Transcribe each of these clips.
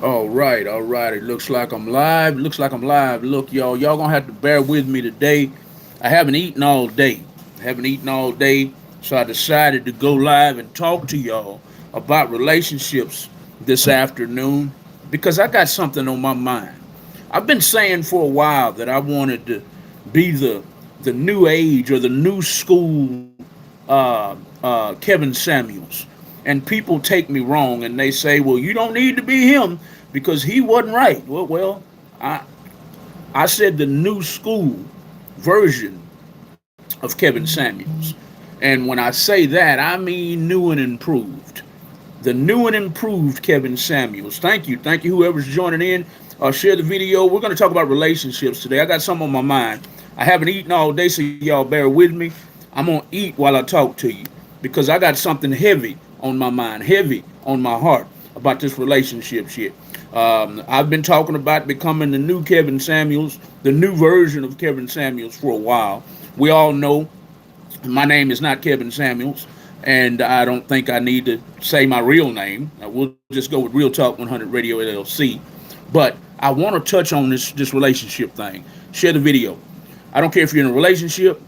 All right, all right. It looks like I'm live. Looks like I'm live. Look, y'all gonna have to bear with me today. I haven't eaten all day. So I decided to go live and talk to y'all about relationships this afternoon because I got something on my mind. I've been saying for a while that I wanted to be the new age or the new school Kevin Samuels. And people take me wrong and they say, well, you don't need to be him because he wasn't right. I, I said the new school version of Kevin Samuels. And when I say that, I mean new and improved. The new and improved Kevin Samuels. Thank you. Thank you, whoever's joining in. Share the video. We're going to talk about relationships today. I got some on my mind. I haven't eaten all day, so y'all bear with me. I'm going to eat while I talk to you because I got something heavy on my mind, heavy on my heart about this relationship shit. I've been talking about becoming the new Kevin Samuels, the new version of Kevin Samuels for a while. We all know my name is not Kevin Samuels, and I don't think I need to say my real name. We'll just go with Real Talk 100 Radio LLC. But I want to touch on this relationship thing. Share the video. I don't care if you're in a relationship.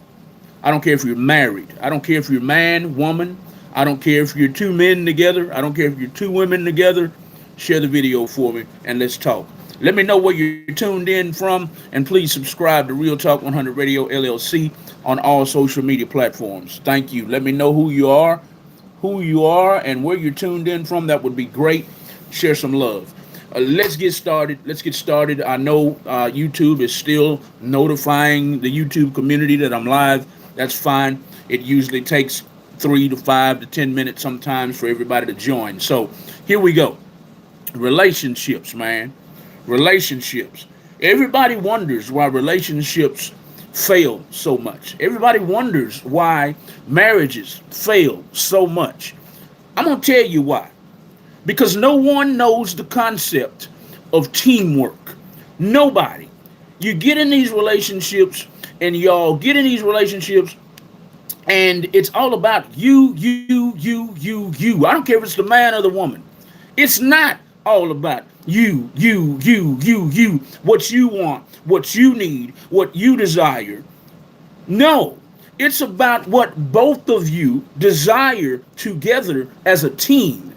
I don't care if you're married. I don't care if you're man, woman. I don't care if you're two men together. I don't care if you're two women together. Share the video for me and let's talk. Let me know where you're tuned in from, and please subscribe to Real Talk 100 Radio LLC on all social media platforms. Thank you. Let me know who you are, and where you're tuned in from. That would be great. Share some love. Let's get started. I know YouTube is still notifying the YouTube community that I'm live. That's fine. It usually takes 3 to 5 to 10 minutes sometimes for everybody to join. So here we go. Relationships, man. Relationships. Everybody wonders why relationships fail so much. Everybody wonders why marriages fail so much. I'm going to tell you why. Because no one knows the concept of teamwork. Nobody. You get in these relationships, and y'all get in these relationships, and it's all about you. I don't care if it's the man or the woman. It's not all about you. What you want, what you need, what you desire. No, it's about what both of you desire together as a team.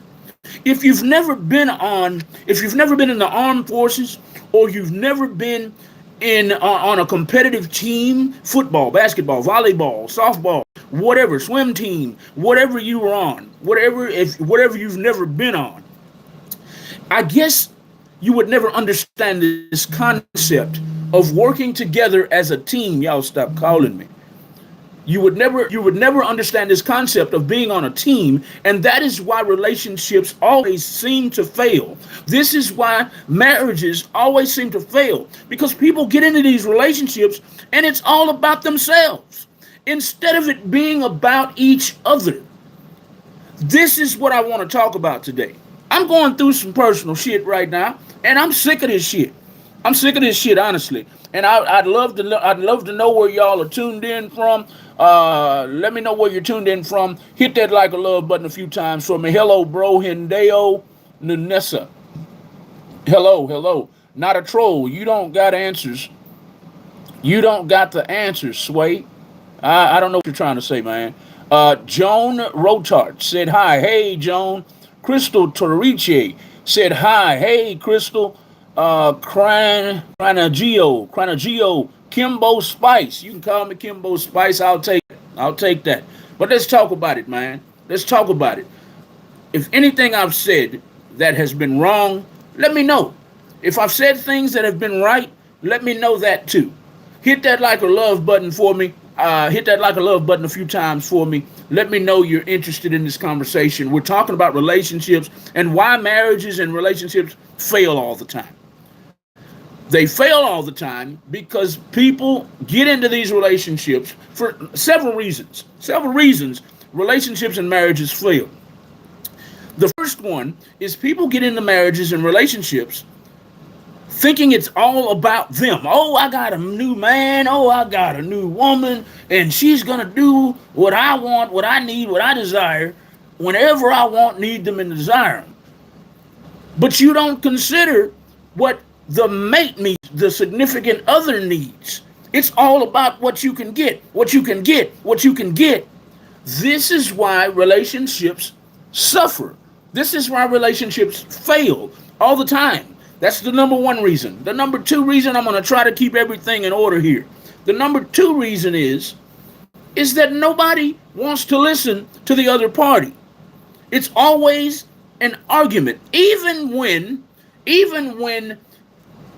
If you've never been in the armed forces, or you've never been in on a competitive team, football, basketball, volleyball, softball, whatever, swim team, whatever you were on, whatever you've never been on, I guess you would never understand this concept of working together as a team. Y'all stop calling me. You would never understand this concept of being on a team, and that is why relationships always seem to fail. This is why marriages always seem to fail, because people get into these relationships and it's all about themselves instead of it being about each other. This is what I want to talk about today. I'm going through some personal shit right now, and I'm sick of this shit. I'm sick of this shit, honestly. And I'd love to know where y'all are tuned in from. Let me know where you're tuned in from. Hit that like or love button a few times for me. Hello, bro, Hideo Nunessa. Hello. Not a troll. You don't got answers. You don't got the answers, Sway. I don't know what you're trying to say, man. Joan Rotart said hi. Hey, Joan. Crystal Torrice said hi. Hey, Crystal. Cranagio, Kimbo Spice. You can call me Kimbo Spice. I'll take that. But let's talk about it, man. Let's talk about it. If anything I've said that has been wrong, let me know. If I've said things that have been right, let me know that too. Hit that like or love button for me. Hit that like or love button a few times for me. Let me know you're interested in this conversation. We're talking about relationships and why marriages and relationships fail all the time. They fail all the time because people get into these relationships for several reasons. Several reasons relationships and marriages fail. The first one is people get into marriages and relationships thinking it's all about them. Oh, I got a new man. Oh, I got a new woman. And she's going to do what I want, what I need, what I desire, whenever I want, need them, and desire them. But you don't consider what the mate needs, the significant other needs. It's all about what you can get, what you can get, what you can get. This is why relationships suffer. This is why relationships fail all the time. That's the number one reason. The number two reason, I'm going to try to keep everything in order here. The number two reason is that nobody wants to listen to the other party. It's always an argument, even when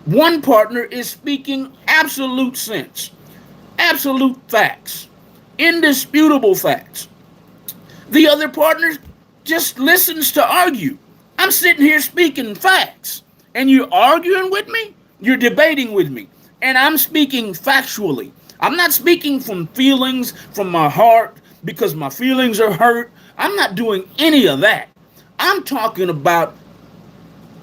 one partner is speaking absolute sense, absolute facts, indisputable facts. The other partner just listens to argue. I'm sitting here speaking facts, and you're arguing with me, you're debating with me, and I'm speaking factually. I'm not speaking from feelings, from my heart, because my feelings are hurt. I'm not doing any of that. I'm talking about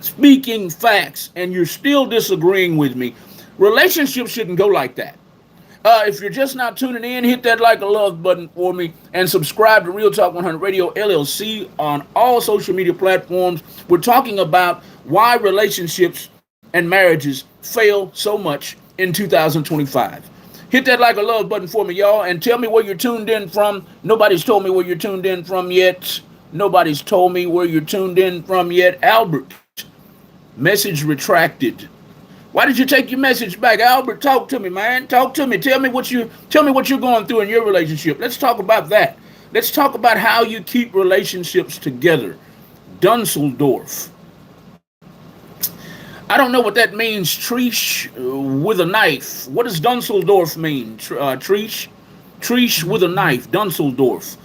speaking facts, and you're still disagreeing with me. Relationships shouldn't go like that. If you're just now tuning in, hit that like or love button for me and subscribe to Real Talk 100 Radio LLC on all social media platforms. We're talking about why relationships and marriages fail so much in 2025. Hit that like or love button for me, y'all, and tell me where you're tuned in from. Nobody's told me where you're tuned in from yet. Nobody's told me where you're tuned in from yet. Albert, message retracted. Why did you take your message back, Albert? Talk to me, man. Talk to me. Tell me what you're going through in your relationship. Let's talk about that. Let's talk about how you keep relationships together. Dusseldorf. I don't know what that means. Trish with a knife. What does Dusseldorf mean? Trish with a knife. Dusseldorf.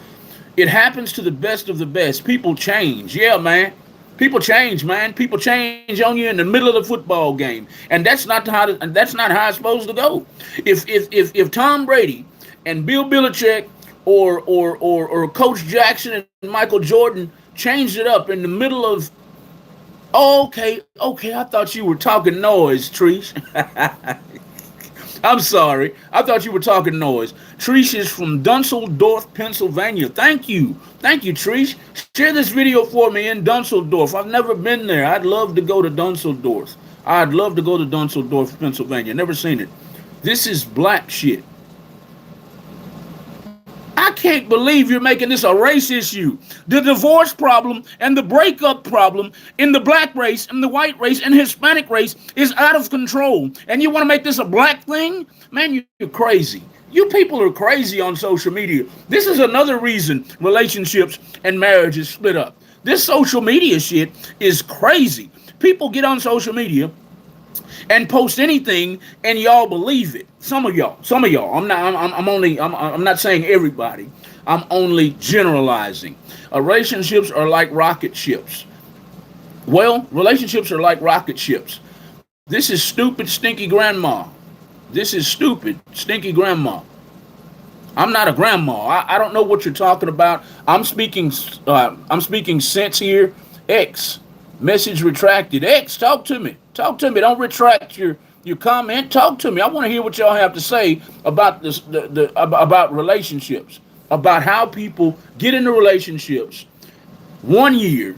It happens to the best of the best. People change. Yeah, man. People change, man. People change on you in the middle of the football game, and that's not how it's supposed to go. If Tom Brady and Bill Belichick or Coach Jackson and Michael Jordan changed it up in the middle of, okay, I thought you were talking noise, Trish. I'm sorry. I thought you were talking noise. Trish is from Dusseldorf, Pennsylvania. Thank you, Trish. Share this video for me in Dusseldorf. I've never been there. I'd love to go to Dusseldorf. Pennsylvania. Never seen it. This is black shit. I can't believe you're making this a race issue. The divorce problem and the breakup problem in the black race and the white race and Hispanic race is out of control. And you want to make this a black thing? Man, you're crazy. You people are crazy on social media. This is another reason relationships and marriages split up. This social media shit is crazy. People get on social media and post anything, and y'all believe it. Some of y'all. I'm not saying everybody. I'm only generalizing. Relationships are like rocket ships. Well, relationships are like rocket ships. This is stupid, stinky grandma. I'm not a grandma. I don't know what you're talking about. I'm speaking sense here. X. Message retracted. X, talk to me. Don't retract your comment. Talk to me. I want to hear what y'all have to say about this, about relationships, about how people get into relationships. 1 year,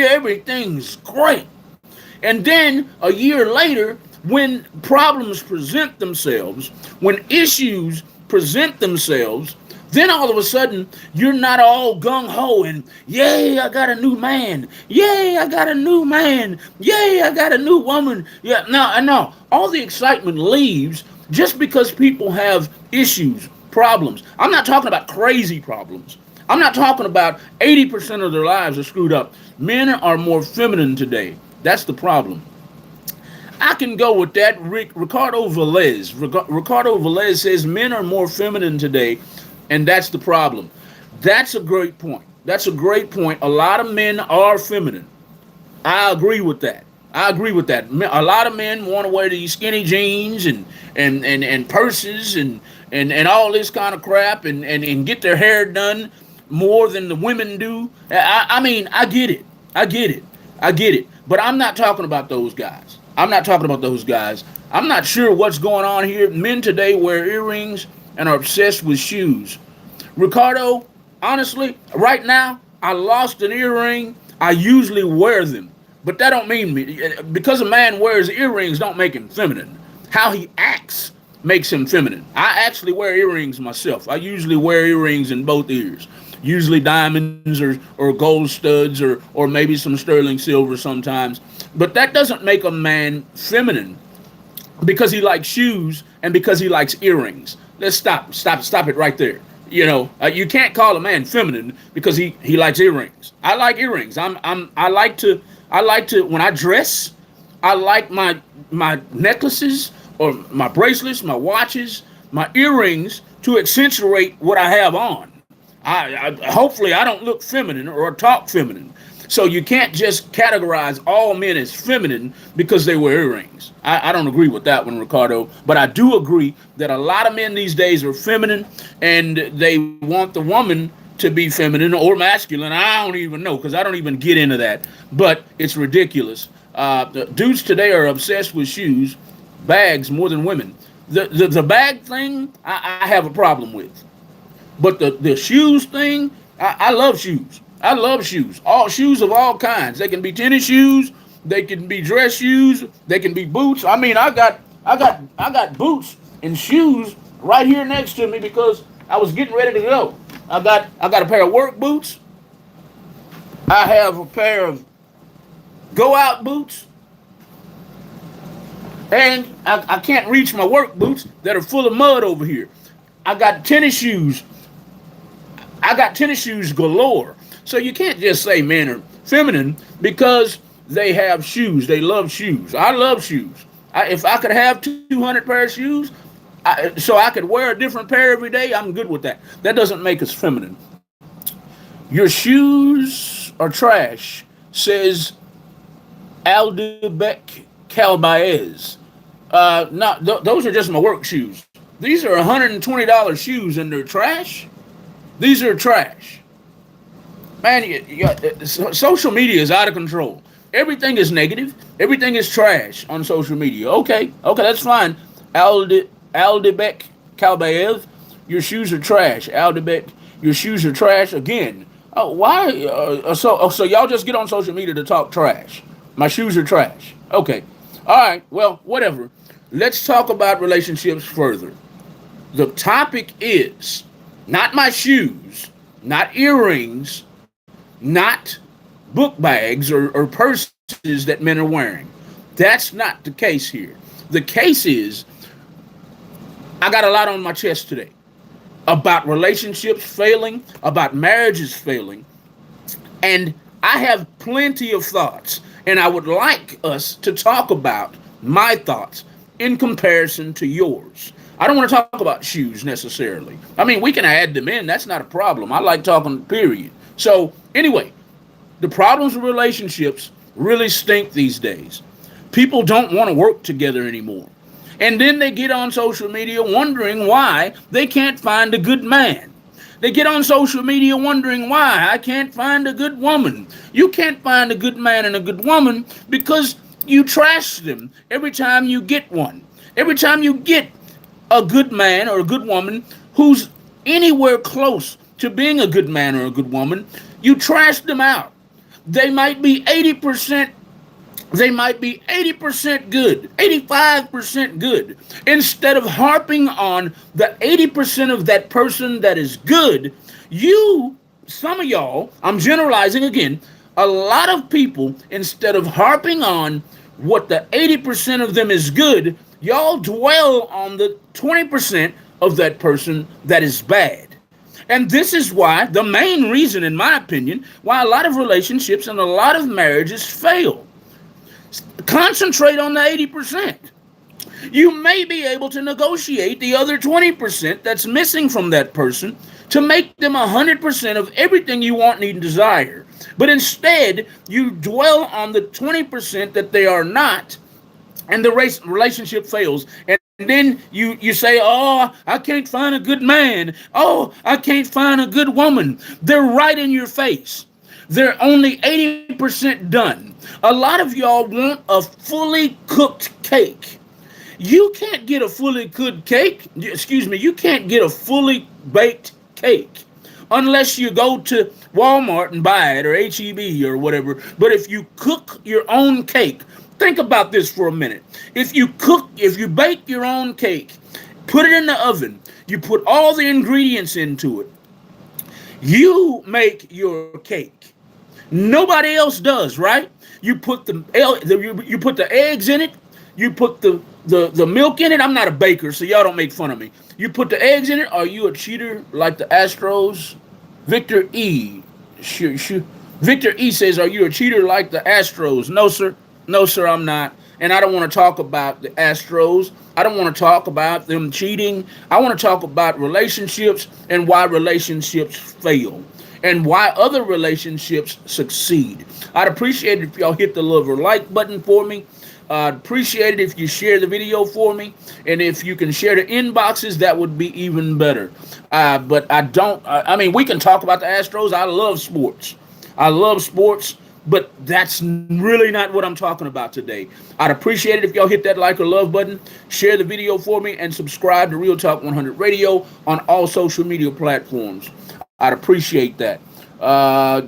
everything's great, and then a year later, when problems present themselves, when issues present themselves, then all of a sudden, you're not all gung-ho and, yay, I got a new man. Yay, I got a new man. Yay, I got a new woman. Yeah, no. All the excitement leaves just because people have issues, problems. I'm not talking about crazy problems. I'm not talking about 80% of their lives are screwed up. Men are more feminine today. That's the problem. I can go with that. Ricardo Velez says men are more feminine today. And that's the problem. That's a great point. A lot of men are feminine. I agree with that. A lot of men want to wear these skinny jeans and purses and all this kind of crap and get their hair done more than the women do. I mean, I get it. But I'm not talking about those guys. I'm not sure what's going on here. Men today wear earrings and are obsessed with shoes. Ricardo, honestly, right now, I lost an earring. I usually wear them, But that don't mean because a man wears earrings don't make him feminine. How he acts makes him feminine. I actually wear earrings myself. I usually wear earrings in both ears. Usually diamonds or gold studs or maybe some sterling silver sometimes. But that doesn't make a man feminine because he likes shoes and because he likes earrings. Let's stop it right there. You can't call a man feminine because he likes earrings. I like earrings. I like to when I dress, I like my necklaces or my bracelets, my watches, my earrings to accentuate what I have on. Hopefully I don't look feminine or talk feminine. So you can't just categorize all men as feminine because they wear earrings. I don't agree with that one, Ricardo. But I do agree that a lot of men these days are feminine and they want the woman to be feminine or masculine. I don't even know because I don't even get into that. But it's ridiculous. The dudes today are obsessed with shoes, bags more than women. The bag thing, I have a problem with. But the shoes thing, I love shoes. I love shoes. All shoes of all kinds. They can be tennis shoes. They can be dress shoes. They can be boots. I mean, I got boots and shoes right here next to me because I was getting ready to go. I got a pair of work boots. I have a pair of go out boots. And I can't reach my work boots that are full of mud over here. I got tennis shoes. I got tennis shoes galore. So you can't just say men are feminine because they have shoes. They love shoes. I love shoes. If I could have 200 pair of shoes, so I could wear a different pair every day, I'm good with that. That doesn't make us feminine. Your shoes are trash, says Aldebek Calbaez. Those are just my work shoes. These are $120 shoes and they're trash. These are trash. Man, social media is out of control. Everything is negative. Everything is trash on social media. Okay, that's fine. Aldebek Kalbaev, your shoes are trash. Aldebek, your shoes are trash again. Oh, why? So y'all just get on social media to talk trash. My shoes are trash. Okay. All right. Well, whatever. Let's talk about relationships further. The topic is not my shoes, not earrings, not book bags or purses that men are wearing. That's not the case here. The case is I got a lot on my chest today about relationships failing, about marriages failing, and I have plenty of thoughts, and I would like us to talk about my thoughts in comparison to yours. I don't want to talk about shoes necessarily. I mean, we can add them in. That's not a problem. I like talking, period. So, anyway, the problems with relationships really stink these days. People don't want to work together anymore. And then they get on social media wondering why they can't find a good man. They get on social media wondering why I can't find a good woman. You can't find a good man and a good woman because you trash them every time you get one. Every time you get a good man or a good woman who's anywhere close to being a good man or a good woman, you trash them out. They might be 80%, they might be 80% good, 85% good. Instead of harping on the 80% of that person that is good, some of y'all, I'm generalizing again, a lot of people, instead of harping on what the 80% of them is good, y'all dwell on the 20% of that person that is bad. And this is why, the main reason, in my opinion, why a lot of relationships and a lot of marriages fail. Concentrate on the 80%. You may be able to negotiate the other 20% that's missing from that person to make them 100% of everything you want, need, and desire. But instead, you dwell on the 20% that they are not, and the relationship fails. And then you say, oh, I can't find a good man. Oh, I can't find a good woman. They're right in your face. They're only 80% done. A lot of y'all want a fully cooked cake. You can't get a fully cooked cake. You can't get a fully baked cake. unless you go to Walmart and buy it or HEB or whatever. But if you cook your own cake, think about this for a minute. If you bake your own cake, put it in the oven, you put all the ingredients into it, you make your cake. Nobody else does, right? You put you put the eggs in it. You put the milk in it. I'm not a baker, so y'all don't make fun of me. You put the eggs in it. Are you a cheater like the Astros? Victor E. Victor E says, are you a cheater like the Astros? No, sir. No, sir, I'm not. And I don't want to talk about the Astros. I don't want to talk about them cheating. I want to talk about relationships and why relationships fail and why other relationships succeed. I'd appreciate it if y'all hit the love or like button for me. I'd appreciate it if you share the video for me. And if you can share the inboxes, that would be even better. But I don't, I mean, we can talk about the Astros. I love sports. I love sports. But that's really not what I'm talking about today. I'd appreciate it if y'all hit that like or love button, share the video for me, and subscribe to Real Talk 100 Radio on all social media platforms. I'd appreciate that.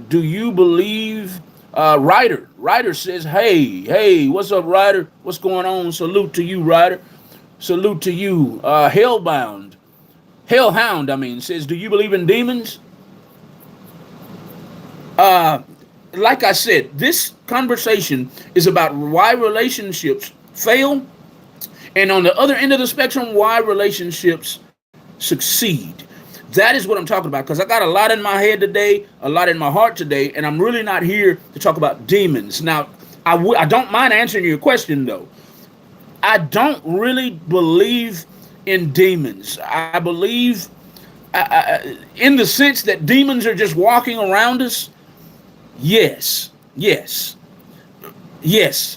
Do you believe Ryder? Ryder says, hey, what's up, Ryder? What's going on? Salute to you, Ryder. Salute to you. Hellhound, says, do you believe in demons? Like I said, this conversation is about why relationships fail, and on the other end of the spectrum, why relationships succeed. That is what I'm talking about, because I got a lot in my head today, a lot in my heart today, and I'm really not here to talk about demons. Now, I don't mind answering your question, though. I don't really believe in demons. I believe in the sense that demons are just walking around us. Yes.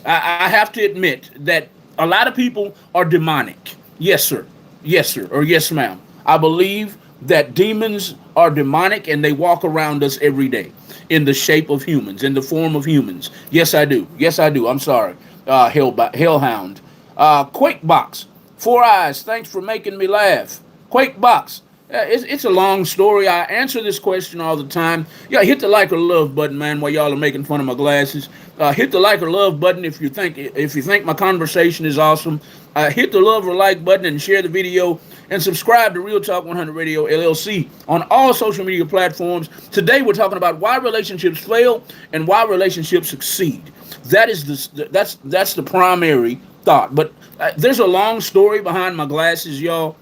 I have to admit that a lot of people are demonic. Yes, sir. Or yes, ma'am. I believe that demons are demonic and they walk around us every day in the shape of humans, in the form of humans. Yes, I do. I'm sorry. Hellhound. Quakebox. 4 Eyes. Thanks for making me laugh. Quakebox. It's a long story. I answer this question all the time. Yeah, hit the like or love button, man, while y'all are making fun of my glasses. Hit the like or love button if you think my conversation is awesome. Hit the love or like button and share the video, and subscribe to Real Talk 100 Radio LLC on all social media platforms. Today we're talking about why relationships fail and why relationships succeed. That's the primary thought. But there's a long story behind my glasses, y'all.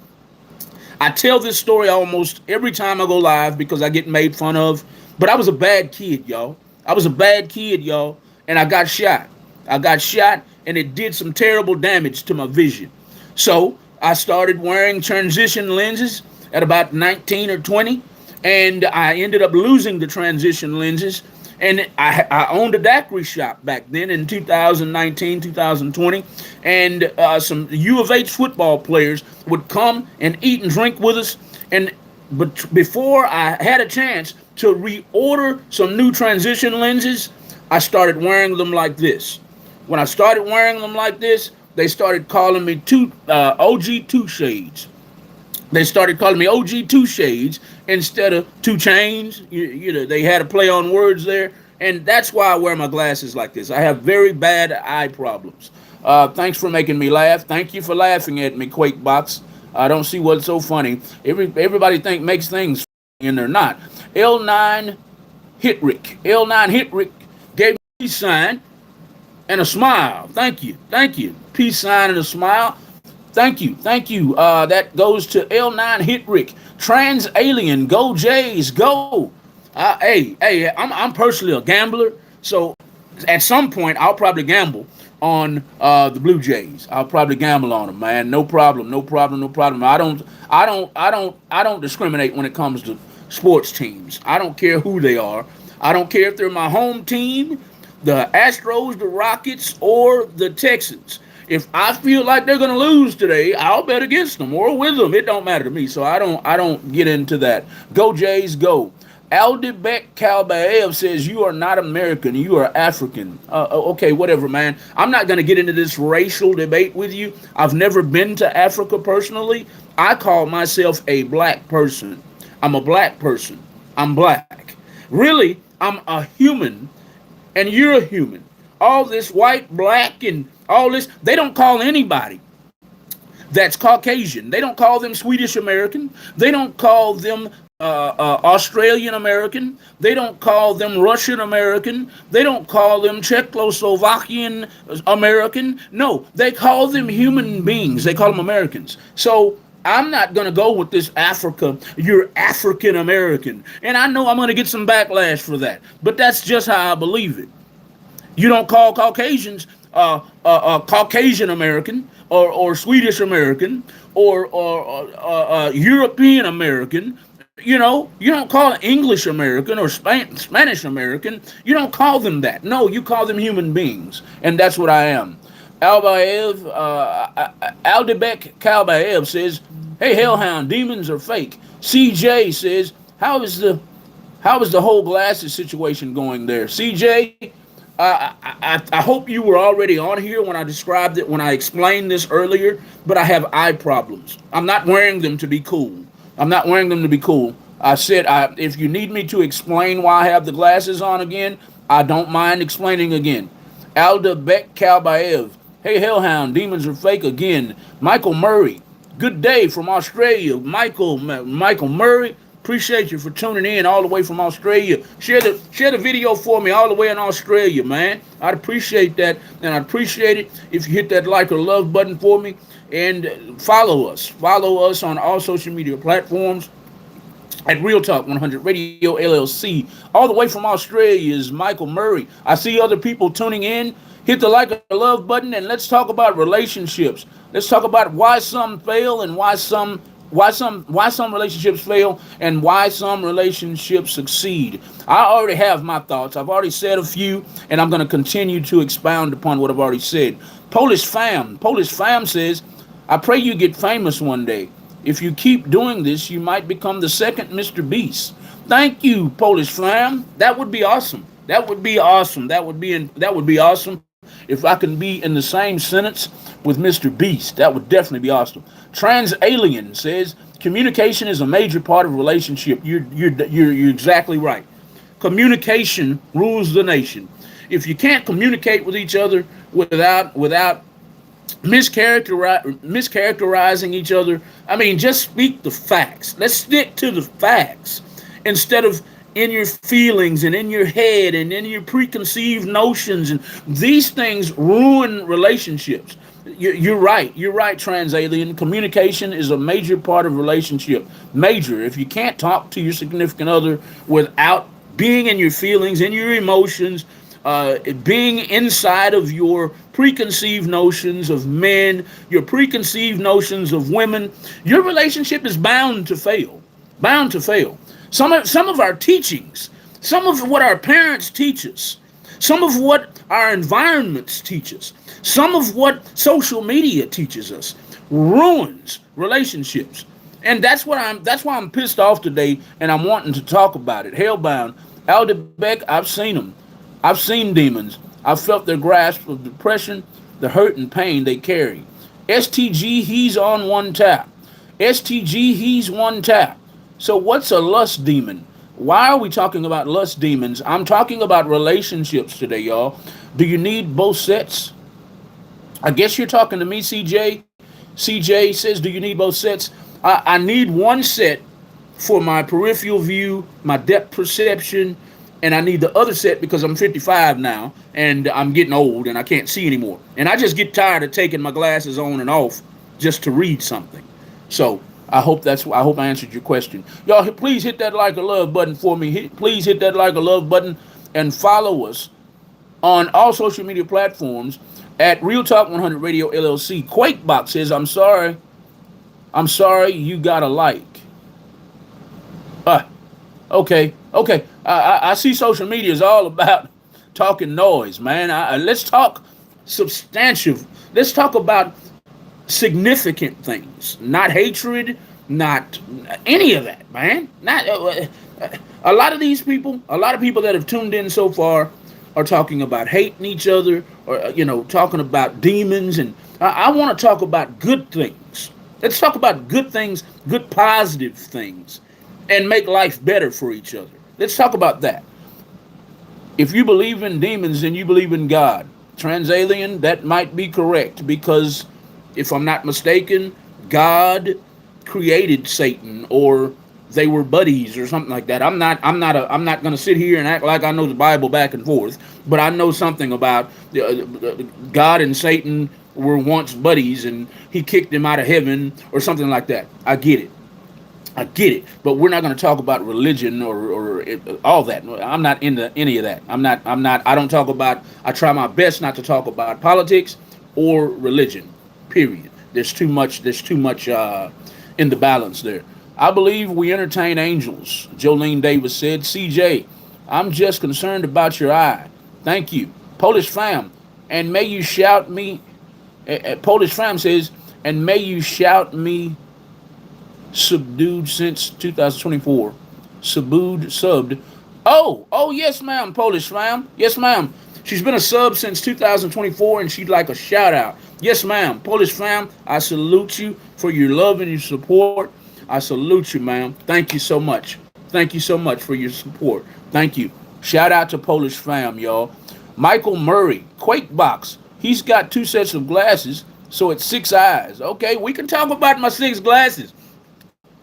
I tell this story almost every time I go live because I get made fun of. But I was a bad kid, y'all. And I got shot. And it did some terrible damage to my vision. So I started wearing transition lenses at about 19 or 20. And I ended up losing the transition lenses. And I owned a daiquiri shop back then in 2019, 2020. And some U of H football players would come and eat and drink with us. But before I had a chance to reorder some new transition lenses, I started wearing them like this. When I started wearing them like this, they started calling me OG Two Shades. They started calling me OG Two Shades instead of Two Chains. You know, they had a play on words there. And that's why I wear my glasses like this. I have very bad eye problems. Thanks for making me laugh. Thank you for laughing at me, Quakebox. I don't see what's so funny. Everybody makes things funny, and they're not. L9 Hitrick gave me a peace sign and a smile. Thank you. Peace sign and a smile. Thank you. That goes to L9 Hitrick. Trans Alien, go Jays, go. I'm personally a gambler, so at some point I'll probably gamble on the Blue Jays. I'll probably gamble on them, man. No problem. I don't discriminate when it comes to sports teams. I don't care who they are. I don't care if they're my home team, the Astros, the Rockets, or the Texans. If I feel like they're going to lose today, I'll bet against them or with them. It don't matter to me. So I don't get into that. Go Jays, go. Aldebek Kalbaev says, you are not American, you are African. Okay, whatever, man. I'm not going to get into this racial debate with you. I've never been to Africa personally. I call myself a black person. I'm a black person. I'm black. Really, I'm a human and you're a human. All this white, black, and all this, they don't call anybody that's Caucasian. They don't call them Swedish American. They don't call them Australian American. They don't call them Russian American. They don't call them Czechoslovakian American. No, they call them human beings. They call them Americans. So I'm not going to go with this Africa, you're African American. And I know I'm going to get some backlash for that. But that's just how I believe it. You don't call Caucasians Caucasian American or Swedish American or European American. You don't call it English American or Spanish American. You don't call them that. No, you call them human beings, and that's what I am. Aldebek Kalbaev says, "Hey, Hellhound, demons are fake." CJ says, how is the whole glasses situation going there?" CJ, I hope you were already on here when I described it, when I explained this earlier, but I have eye problems. I'm not wearing them to be cool. I'm not wearing them to be cool. I said, if you need me to explain why I have the glasses on again, I don't mind explaining again. Alda Beck Kalbaev, "Hey, Hellhound, demons are fake again." Michael Murray, "Good day from Australia." Michael Murray, appreciate you for tuning in all the way from Australia. Share the video for me all the way in Australia, man. I'd appreciate that, and I'd appreciate it if you hit that like or love button for me, and follow us. Follow us on all social media platforms at Real Talk 100 Radio LLC. All the way from Australia is Michael Murray. I see other people tuning in. Hit the like or love button, and let's talk about relationships. Let's talk about why some fail and why some relationships fail and why some relationships succeed. I already have my thoughts. I've already said a few, and I'm going to continue to expound upon what I've already said. Polish Fam says, "I pray you get famous one day. If you keep doing this, you might become the second Mr. Beast." Thank you, Polish Fam. That would be awesome. That would be awesome. That would be awesome. If I can be in the same sentence with Mr. Beast, that would definitely be awesome. Trans Alien says, "Communication is a major part of relationship." You're exactly right. Communication rules the nation. If you can't communicate with each other without mischaracterizing each other, I mean, just speak the facts. Let's stick to the facts instead of in your feelings and in your head and in your preconceived notions, and these things ruin relationships. You're right, Transalien. Communication is a major part of relationship. Major. If you can't talk to your significant other without being in your feelings, in your emotions, being inside of your preconceived notions of men, your preconceived notions of women, your relationship is bound to fail. Bound to fail. Some of our teachings, some of what our parents teach us, some of what our environments teach us, some of what social media teaches us ruins relationships. And that's why I'm pissed off today, and I'm wanting to talk about it. Hellbound, Aldebeck, I've seen them. I've seen demons. I've felt their grasp of depression, the hurt and pain they carry. STG, he's on one tap. STG, he's one tap. So what's a lust demon? Why are we talking about lust demons? I'm talking about relationships today, y'all. Do you need both sets? I guess you're talking to me, CJ. CJ says, do you need both sets? I need one set for my peripheral view, my depth perception, and I need the other set because I'm 55 now, and I'm getting old, and I can't see anymore. And I just get tired of taking my glasses on and off just to read something. So I hope I answered your question. Y'all, please hit that like or love button for me. Please hit that like or love button and follow us on all social media platforms at Real Talk 100 Radio LLC. Quakebox says, I'm sorry you got a like. Okay. I see social media is all about talking noise, man. Let's talk substantive. Let's talk about significant things, not hatred, not any of that, man. Not a lot of people that have tuned in so far are talking about hating each other, or talking about demons, and I want to talk about good things. Let's talk about good things, good positive things, and make life better for each other. Let's talk about that. If you believe in demons and you believe in God, transalien, that might be correct because if I'm not mistaken, God created Satan or they were buddies or something like that. I'm not going to sit here and act like I know the Bible back and forth, but I know something about God and Satan were once buddies and he kicked him out of heaven or something like that. I get it. I get it, but we're not going to talk about religion or all that. I'm not into any of that. I don't talk about, I try my best not to talk about politics or religion, period. There's too much in the balance there. I believe we entertain angels. Jolene Davis said, CJ, I'm just concerned about your eye. Thank you. Polish fam, and may you shout me, Polish fam says, and may you shout me subdued since 2024. Subbed. Oh, yes, ma'am, Polish fam. Yes, ma'am. She's been a sub since 2024 and she'd like a shout out. Yes, ma'am. Polish fam, I salute you for your love and your support. I salute you, ma'am. Thank you so much. Thank you so much for your support. Thank you. Shout out to Polish fam, y'all. Michael Murray, Quakebox. He's got 2 sets of glasses, so it's 6 eyes. Okay, we can talk about my 6 glasses.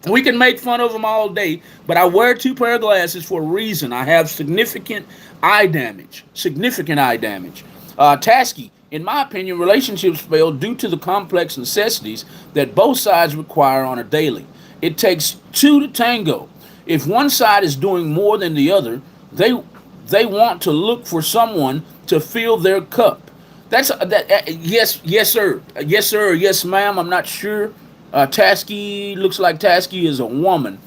We can make fun of them all day, but I wear 2 pair of glasses for a reason. I have significant eye damage. Tasky, in my opinion, relationships fail due to the complex necessities that both sides require on a daily. It takes 2 to tango. If one side is doing more than the other, they want to look for someone to fill their cup. That's that. Yes, sir. Yes, sir. Yes, ma'am. I'm not sure. Tasky looks like Tasky is a woman.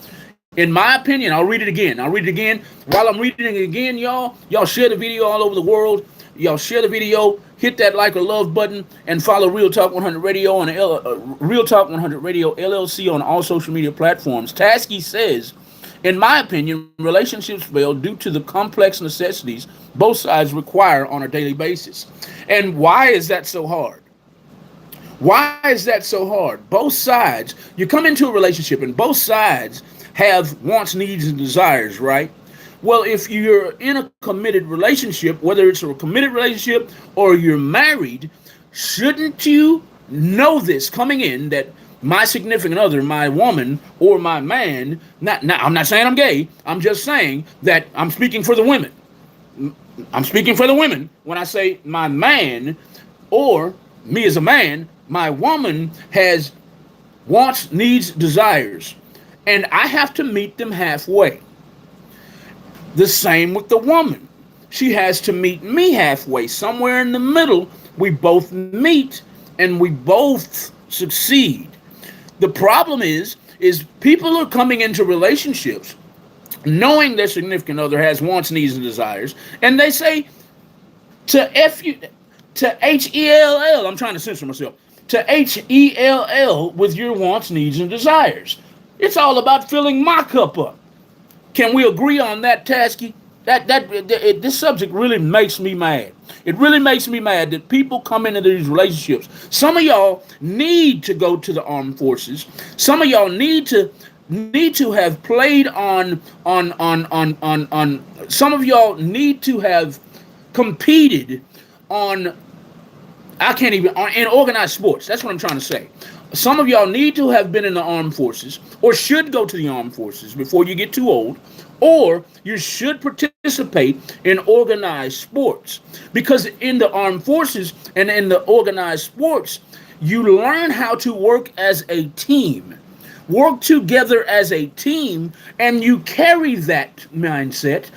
In my opinion, I'll read it again. While I'm reading it again, y'all share the video all over the world. Y'all share the video, hit that like or love button, and follow Real Talk 100 Radio on Real Talk 100 Radio LLC on all social media platforms. Tasky says, in my opinion, relationships fail due to the complex necessities both sides require on a daily basis. And why is that so hard? Why is that so hard? Both sides, you come into a relationship and both sides have wants, needs, and desires, right? Well, if you're in a committed relationship, whether it's a committed relationship or you're married, shouldn't you know this coming in that my significant other, my woman, or my man, I'm not saying I'm gay, I'm just saying that I'm speaking for the women. I'm speaking for the women when I say my man or me as a man, my woman has wants, needs, desires, and I have to meet them halfway. The same with the woman. She has to meet me halfway. Somewhere in the middle, we both meet and we both succeed. The problem is people are coming into relationships knowing their significant other has wants, needs, and desires, and they say to H-E-L-L, I'm trying to censor myself, to H-E-L-L with your wants, needs, and desires. It's all about filling my cup up. Can we agree on that, Tasky? This subject really makes me mad. It really makes me mad that people come into these relationships. Some of y'all need to go to the armed forces. Some of y'all need to have played on. Some of y'all need to have competed on. In organized sports. That's what I'm trying to say. Some of y'all need to have been in the armed forces or should go to the armed forces before you get too old, or you should participate in organized sports, because in the armed forces and in the organized sports, you learn how to work as a team, work together as a team, and you carry that mindset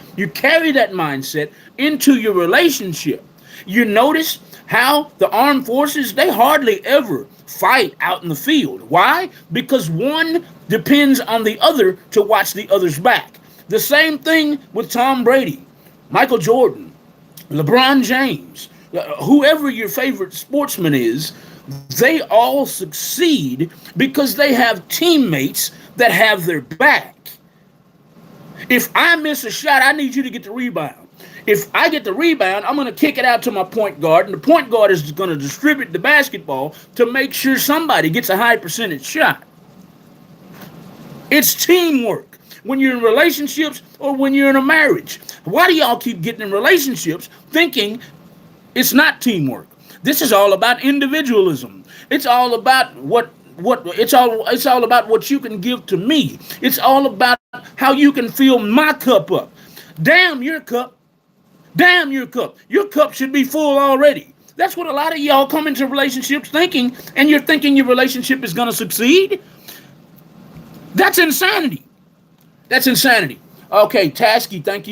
into your relationship. You notice how the armed forces, they hardly ever fight out in the field. Why? Because one depends on the other to watch the other's back. The same thing with Tom Brady, Michael Jordan, LeBron James, whoever your favorite sportsman is, they all succeed because they have teammates that have their back. If I miss a shot, I need you to get the rebound. If I get the rebound, I'm going to kick it out to my point guard, and the point guard is going to distribute the basketball to make sure somebody gets a high percentage shot. It's teamwork. when you're in relationships or when you're in a marriage? Why do y'all keep getting in relationships thinking it's not teamwork? This is all about individualism. It's all about it's all about what you can give to me. It's all about how you can fill my cup up. Damn your cup. Damn your cup. Your cup should be full already. That's what a lot of y'all come into relationships thinking, and you're thinking your relationship is going to succeed. That's insanity. That's insanity. Okay, Tasky, thank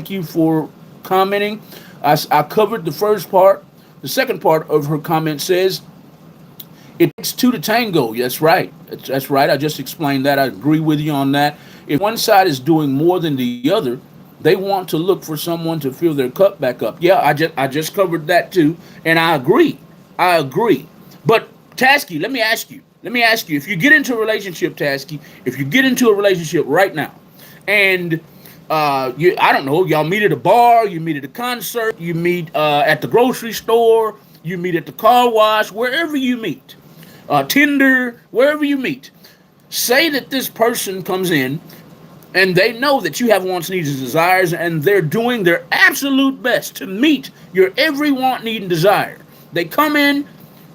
you for commenting. I covered the first part. The second part of her comment says it takes two to tango. That's right. That's right. I just explained that. I agree with you on that. If one side is doing more than the other, they want to look for someone to fill their cup back up. Yeah, I just covered that too, and I agree. I agree. But Tasky, let me ask you. If you get into a relationship, Tasky, if you get into a relationship right now, and I don't know, y'all meet at a bar, you meet at a concert, you meet at the grocery store, you meet at the car wash, wherever you meet, Tinder, wherever you meet. Say that this person comes in and they know that you have wants, needs, and desires, and they're doing their absolute best to meet your every want, need, and desire. They come in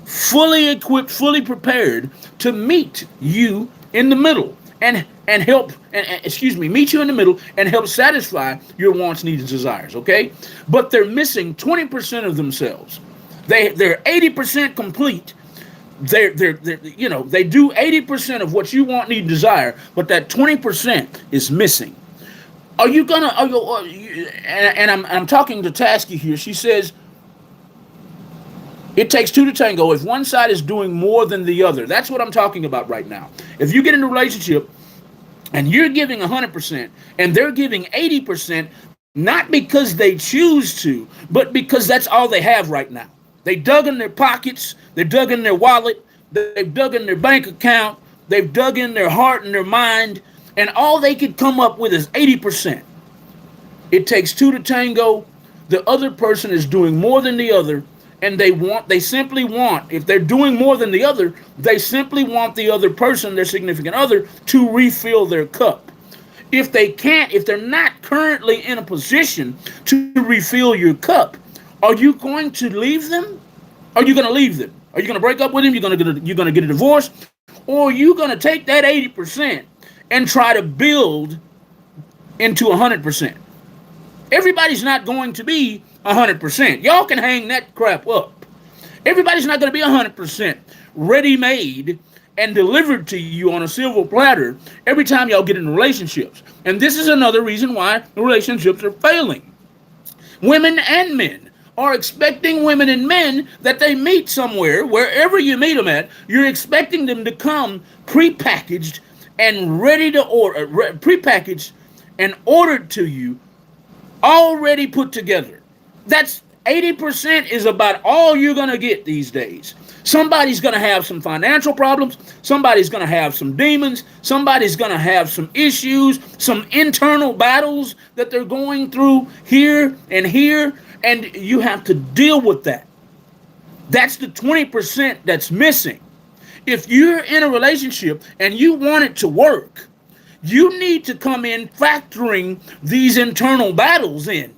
fully equipped, fully prepared to meet you in the middle and help, meet you in the middle and help satisfy your wants, needs, and desires, okay? But they're missing 20% of themselves. They're 80% complete. They do 80% of what you want, need, and desire, but that 20% is missing. I'm talking to Tasky here. She says it takes two to tango. If one side is doing more than the other, that's what I'm talking about right now. If you get in a relationship and you're giving 100% and they're giving 80%, not because they choose to, but because that's all they have right now. They dug in their pockets, they dug in their wallet, they've dug in their bank account, they've dug in their heart and their mind, and all they could come up with is 80%. It takes two to tango. The other person is doing more than the other, and they simply want, if they're doing more than the other, they simply want the other person, their significant other, to refill their cup. If they're not currently in a position to refill your cup, are you going to leave them? Are you going to leave them? Are you going to break up with him? You're going to get a divorce? Or are you going to take that 80% and try to build into 100%? Everybody's not going to be 100%. Y'all can hang that crap up. Everybody's not going to be 100% ready-made and delivered to you on a silver platter every time y'all get in relationships. And this is another reason why relationships are failing. Women and men are expecting women and men that they meet somewhere, wherever you meet them at, you're expecting them to come prepackaged and ready to order, prepackaged and ordered to you, already put together. That's 80% is about all you're going to get these days. Somebody's going to have some financial problems. Somebody's going to have some demons. Somebody's going to have some issues, some internal battles that they're going through here, and you have to deal with that. That's the 20% that's missing. If you're in a relationship and you want it to work, you need to come in factoring these internal battles in.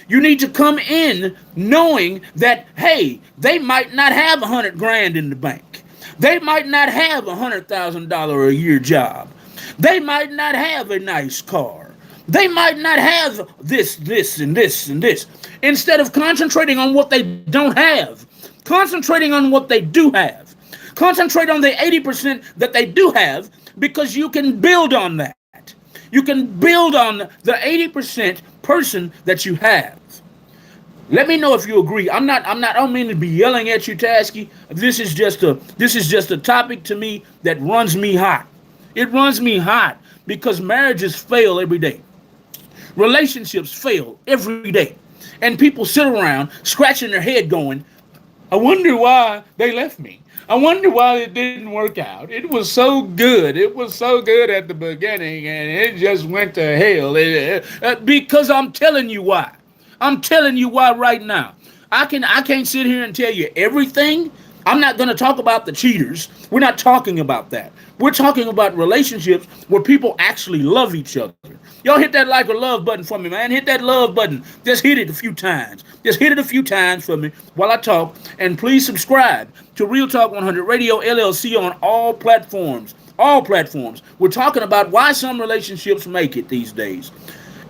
You need to come in knowing that, hey, they might not have $100,000 in the bank. They might not have $100,000 a year job. They might not have a nice car. They might not have this, and this, and this. Instead of concentrating on what they don't have, concentrating on what they do have. Concentrate on the 80% that they do have, because you can build on that. You can build on the 80% person that you have. Let me know if you agree. I don't mean to be yelling at you, Tasky. This is just a topic to me that runs me hot. It runs me hot because marriages fail every day. Relationships fail every day. And people sit around scratching their head going, I wonder why they left me. I wonder why it didn't work out. It was so good. It was so good at the beginning, and it just went to hell. Because I'm telling you why. I'm telling you why right now. I can't sit here and tell you everything, I'm not going to talk about the cheaters. We're not talking about that. We're talking about relationships where people actually love each other. Y'all hit that like or love button for me, man. Hit that love button. Just hit it a few times. Just hit it a few times for me while I talk. And please subscribe to Real Talk 100 Radio LLC on all platforms. All platforms. We're talking about why some relationships make it these days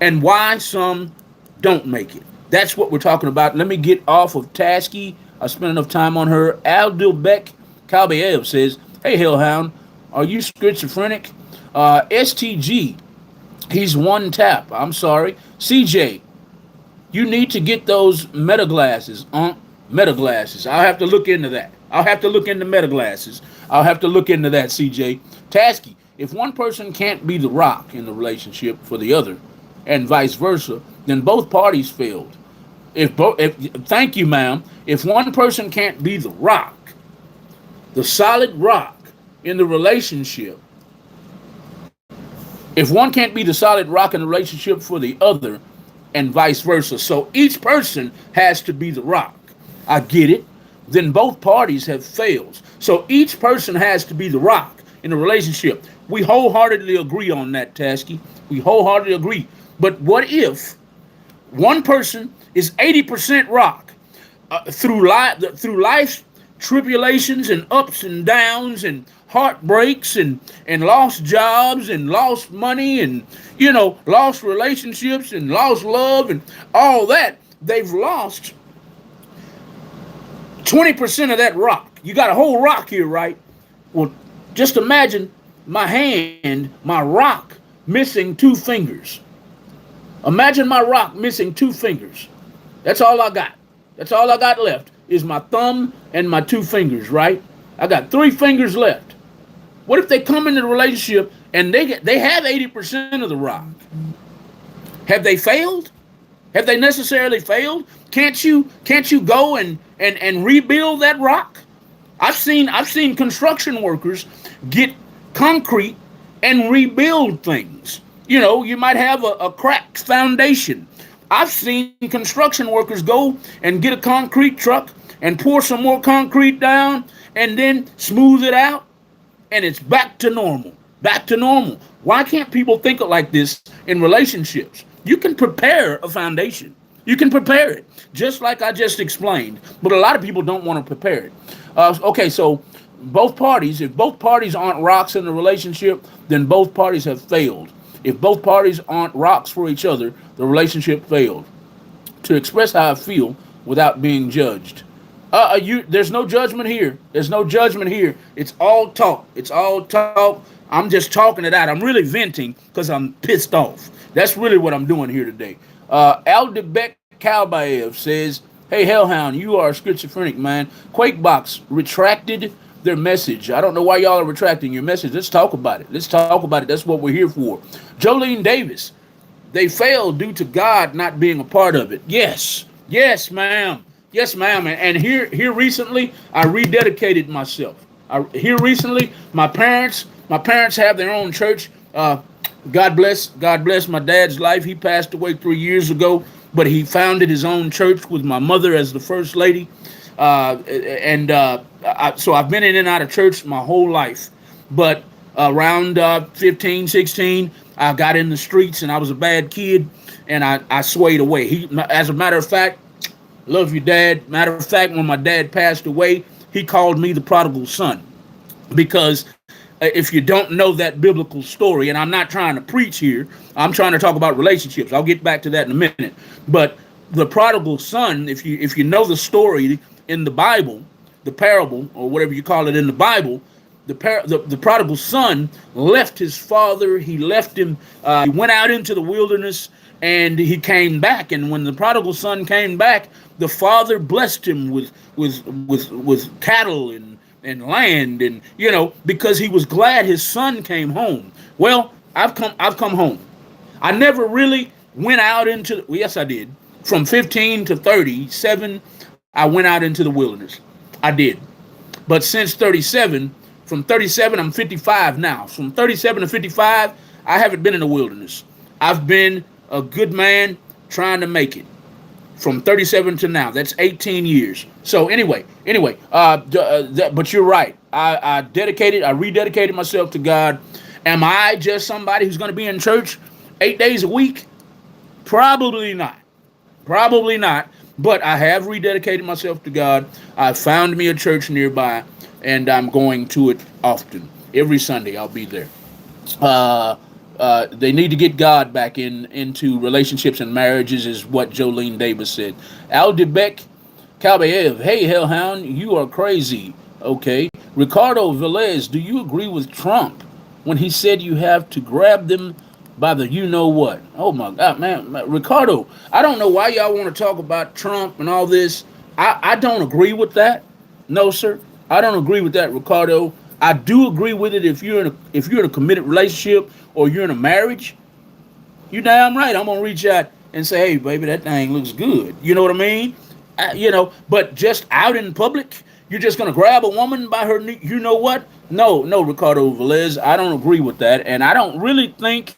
and why some don't make it. That's what we're talking about. Let me get off of Tasky. I spent enough time on her. Aldilbeck Kalbaev says, hey, Hellhound, are you schizophrenic? STG, he's one tap. I'm sorry. CJ, you need to get those meta glasses. Meta glasses. I'll have to look into that. I'll have to look into meta glasses. I'll have to look into that, CJ. Tasky, if one person can't be the rock in the relationship for the other, and vice versa, then both parties failed. Thank you, ma'am. If one person can't be the rock, the solid rock in the relationship, if one can't be the solid rock in the relationship for the other, and vice versa, so each person has to be the rock. I get it. Then both parties have failed. So each person has to be the rock in the relationship. We wholeheartedly agree on that, Tasky. We wholeheartedly agree. But what if one person is 80% rock through life's tribulations and ups and downs and heartbreaks and lost jobs and lost money and, lost relationships and lost love and all that? They've lost 20% of that rock. You got a whole rock here, right? Well, just imagine my rock, missing 2 fingers. Imagine my rock missing 2 fingers. That's all I got. That's all I got left is my thumb and my 2 fingers, right? I got 3 fingers left. What if they come into the relationship and they have 80% of the rock? Have they failed? Have they necessarily failed? Can't you go and rebuild that rock? I've seen construction workers get concrete and rebuild things. You might have a cracked foundation. I've seen construction workers go and get a concrete truck and pour some more concrete down and then smooth it out, and it's back to normal. Back to normal. Why can't people think like this in relationships? You can prepare a foundation. You can prepare it, just like I just explained. But a lot of people don't want to prepare it. Okay, so if both parties aren't rocks in the relationship, then both parties have failed. If both parties aren't rocks for each other, the relationship failed. To express how I feel without being judged. There's no judgment here. There's no judgment here. It's all talk. It's all talk. I'm just talking it out. I'm really venting because I'm pissed off. That's really what I'm doing here today. Aldebek Kalbaev says, hey, Hellhound, you are schizophrenic, man. Quakebox retracted their message. I don't know why y'all are retracting your message. Let's talk about it. Let's talk about it. That's what we're here for. Jolene Davis, they failed due to God not being a part of it. Yes. Yes, ma'am. Yes, ma'am. And here recently, I rededicated myself. Here recently, my parents have their own church. God bless my dad's life. He passed away 3 years ago, but he founded his own church with my mother as the first lady. So I've been in and out of church my whole life. But around 15, 16, I got in the streets and I was a bad kid and I swayed away. As a matter of fact, love you, Dad. Matter of fact, when my dad passed away, he called me the prodigal son. Because if you don't know that biblical story, and I'm not trying to preach here, I'm trying to talk about relationships. I'll get back to that in a minute. But the prodigal son, if you know the story in the Bible, the parable, or whatever you call it in the Bible, the prodigal son left his father. He left him. He went out into the wilderness, and he came back. And when the prodigal son came back, the father blessed him with cattle and land, and because he was glad his son came home. Well, I've come home. I never really went out into. Well, yes, I did. From 15 to 37, I went out into the wilderness. I did. But since 37, from 37, I'm 55 now. From 37 to 55, I haven't been in the wilderness. I've been a good man trying to make it. from 37 to now. That's 18 years. So anyway, but you're right. I rededicated myself to God. Am I just somebody who's going to be in church 8 days a week? Probably not. Probably not. But I have rededicated myself to God. I found me a church nearby, and I'm going to it often. Every Sunday, I'll be there. Uh, they need to get God back into relationships and marriages, is what Jolene Davis said. Al DeBeck Kalbaev, hey Hellhound, you are crazy. Okay. Ricardo Velez, do you agree with Trump when he said you have to grab them by the you know what? Oh my God, man, Ricardo, I don't know why y'all want to talk about Trump and all this. I don't agree with that. No, sir, I don't agree with that, Ricardo. I do agree with it if you're in a committed relationship or you're in a marriage. You damn right. I'm gonna reach out and say, "Hey, baby, that thing looks good." You know what I mean? But just out in public, you're just gonna grab a woman by her knee. You know what? No, no, Ricardo Velez, I don't agree with that, and I don't really think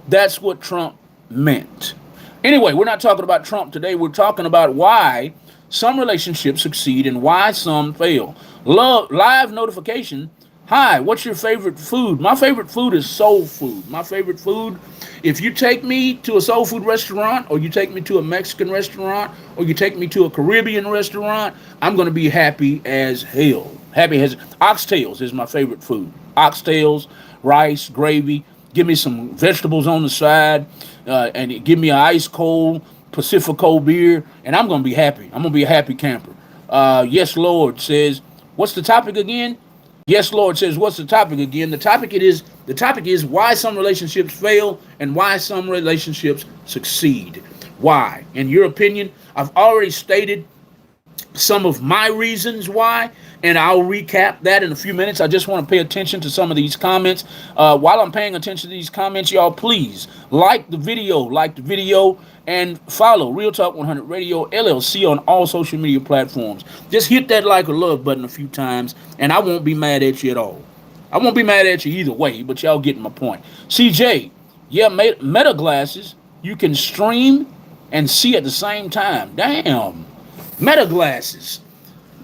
that's what Trump meant. Anyway, we're not talking about Trump today. We're talking about why some relationships succeed and why some fail. Love live notification. Hi, what's your favorite food? My favorite food is soul food. My favorite food, if you take me to a soul food restaurant, or you take me to a Mexican restaurant, or you take me to a Caribbean restaurant, I'm going to be happy as hell. Happy as oxtails is my favorite food. Oxtails, rice, gravy. Give me some vegetables on the side, and give me an ice cold Pacifico beer, and I'm going to be happy. I'm going to be a happy camper. Yes, Lord says, what's the topic again? Yes, Lord says, what's the topic again? The topic is why some relationships fail and why some relationships succeed. Why? In your opinion, I've already stated some of my reasons why, and I'll recap that in a few minutes. I just want to pay attention to some of these comments. While I'm paying attention to these comments, y'all, please like the video, and follow Real Talk 100 Radio LLC on all social media platforms. Just hit that like or love button a few times, and I won't be mad at you at all. I won't be mad at you either way, but y'all getting my point. CJ, yeah, meta glasses, you can stream and see at the same time. Damn. Meta glasses.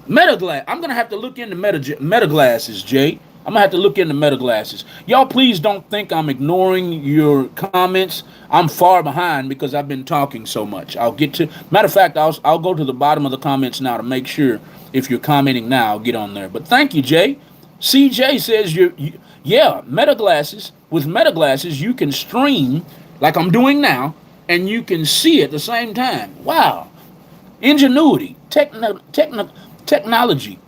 I'm going to have to look into meta glasses, Jay. I'm going to have to look into meta glasses. Y'all, please don't think I'm ignoring your comments. I'm far behind because I've been talking so much. Matter of fact, I'll go to the bottom of the comments now to make sure if you're commenting now, I'll get on there. But thank you, Jay. CJ says, yeah, meta glasses. With meta glasses, you can stream like I'm doing now, and you can see at the same time. Wow. Ingenuity, technology